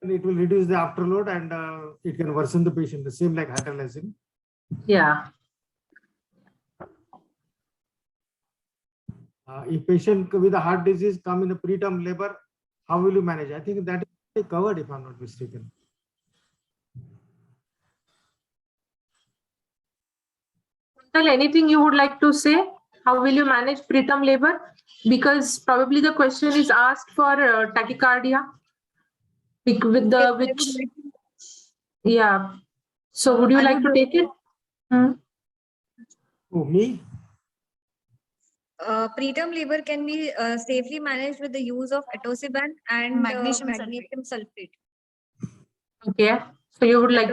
And it will reduce the afterload and it can worsen the patient, the same like hypertension. yeah. If patient with a heart disease come in a preterm labor, how will you manage? I think that is covered if I'm not mistaken. Tell anything you would like to say? How will you manage preterm labor? Because probably the question is asked for tachycardia. With the which, yeah. So would you like to take it? Oh, me? preterm labor can be safely managed with the use of atosiban and Magnesium magnesium sulfate. Okay. So you would like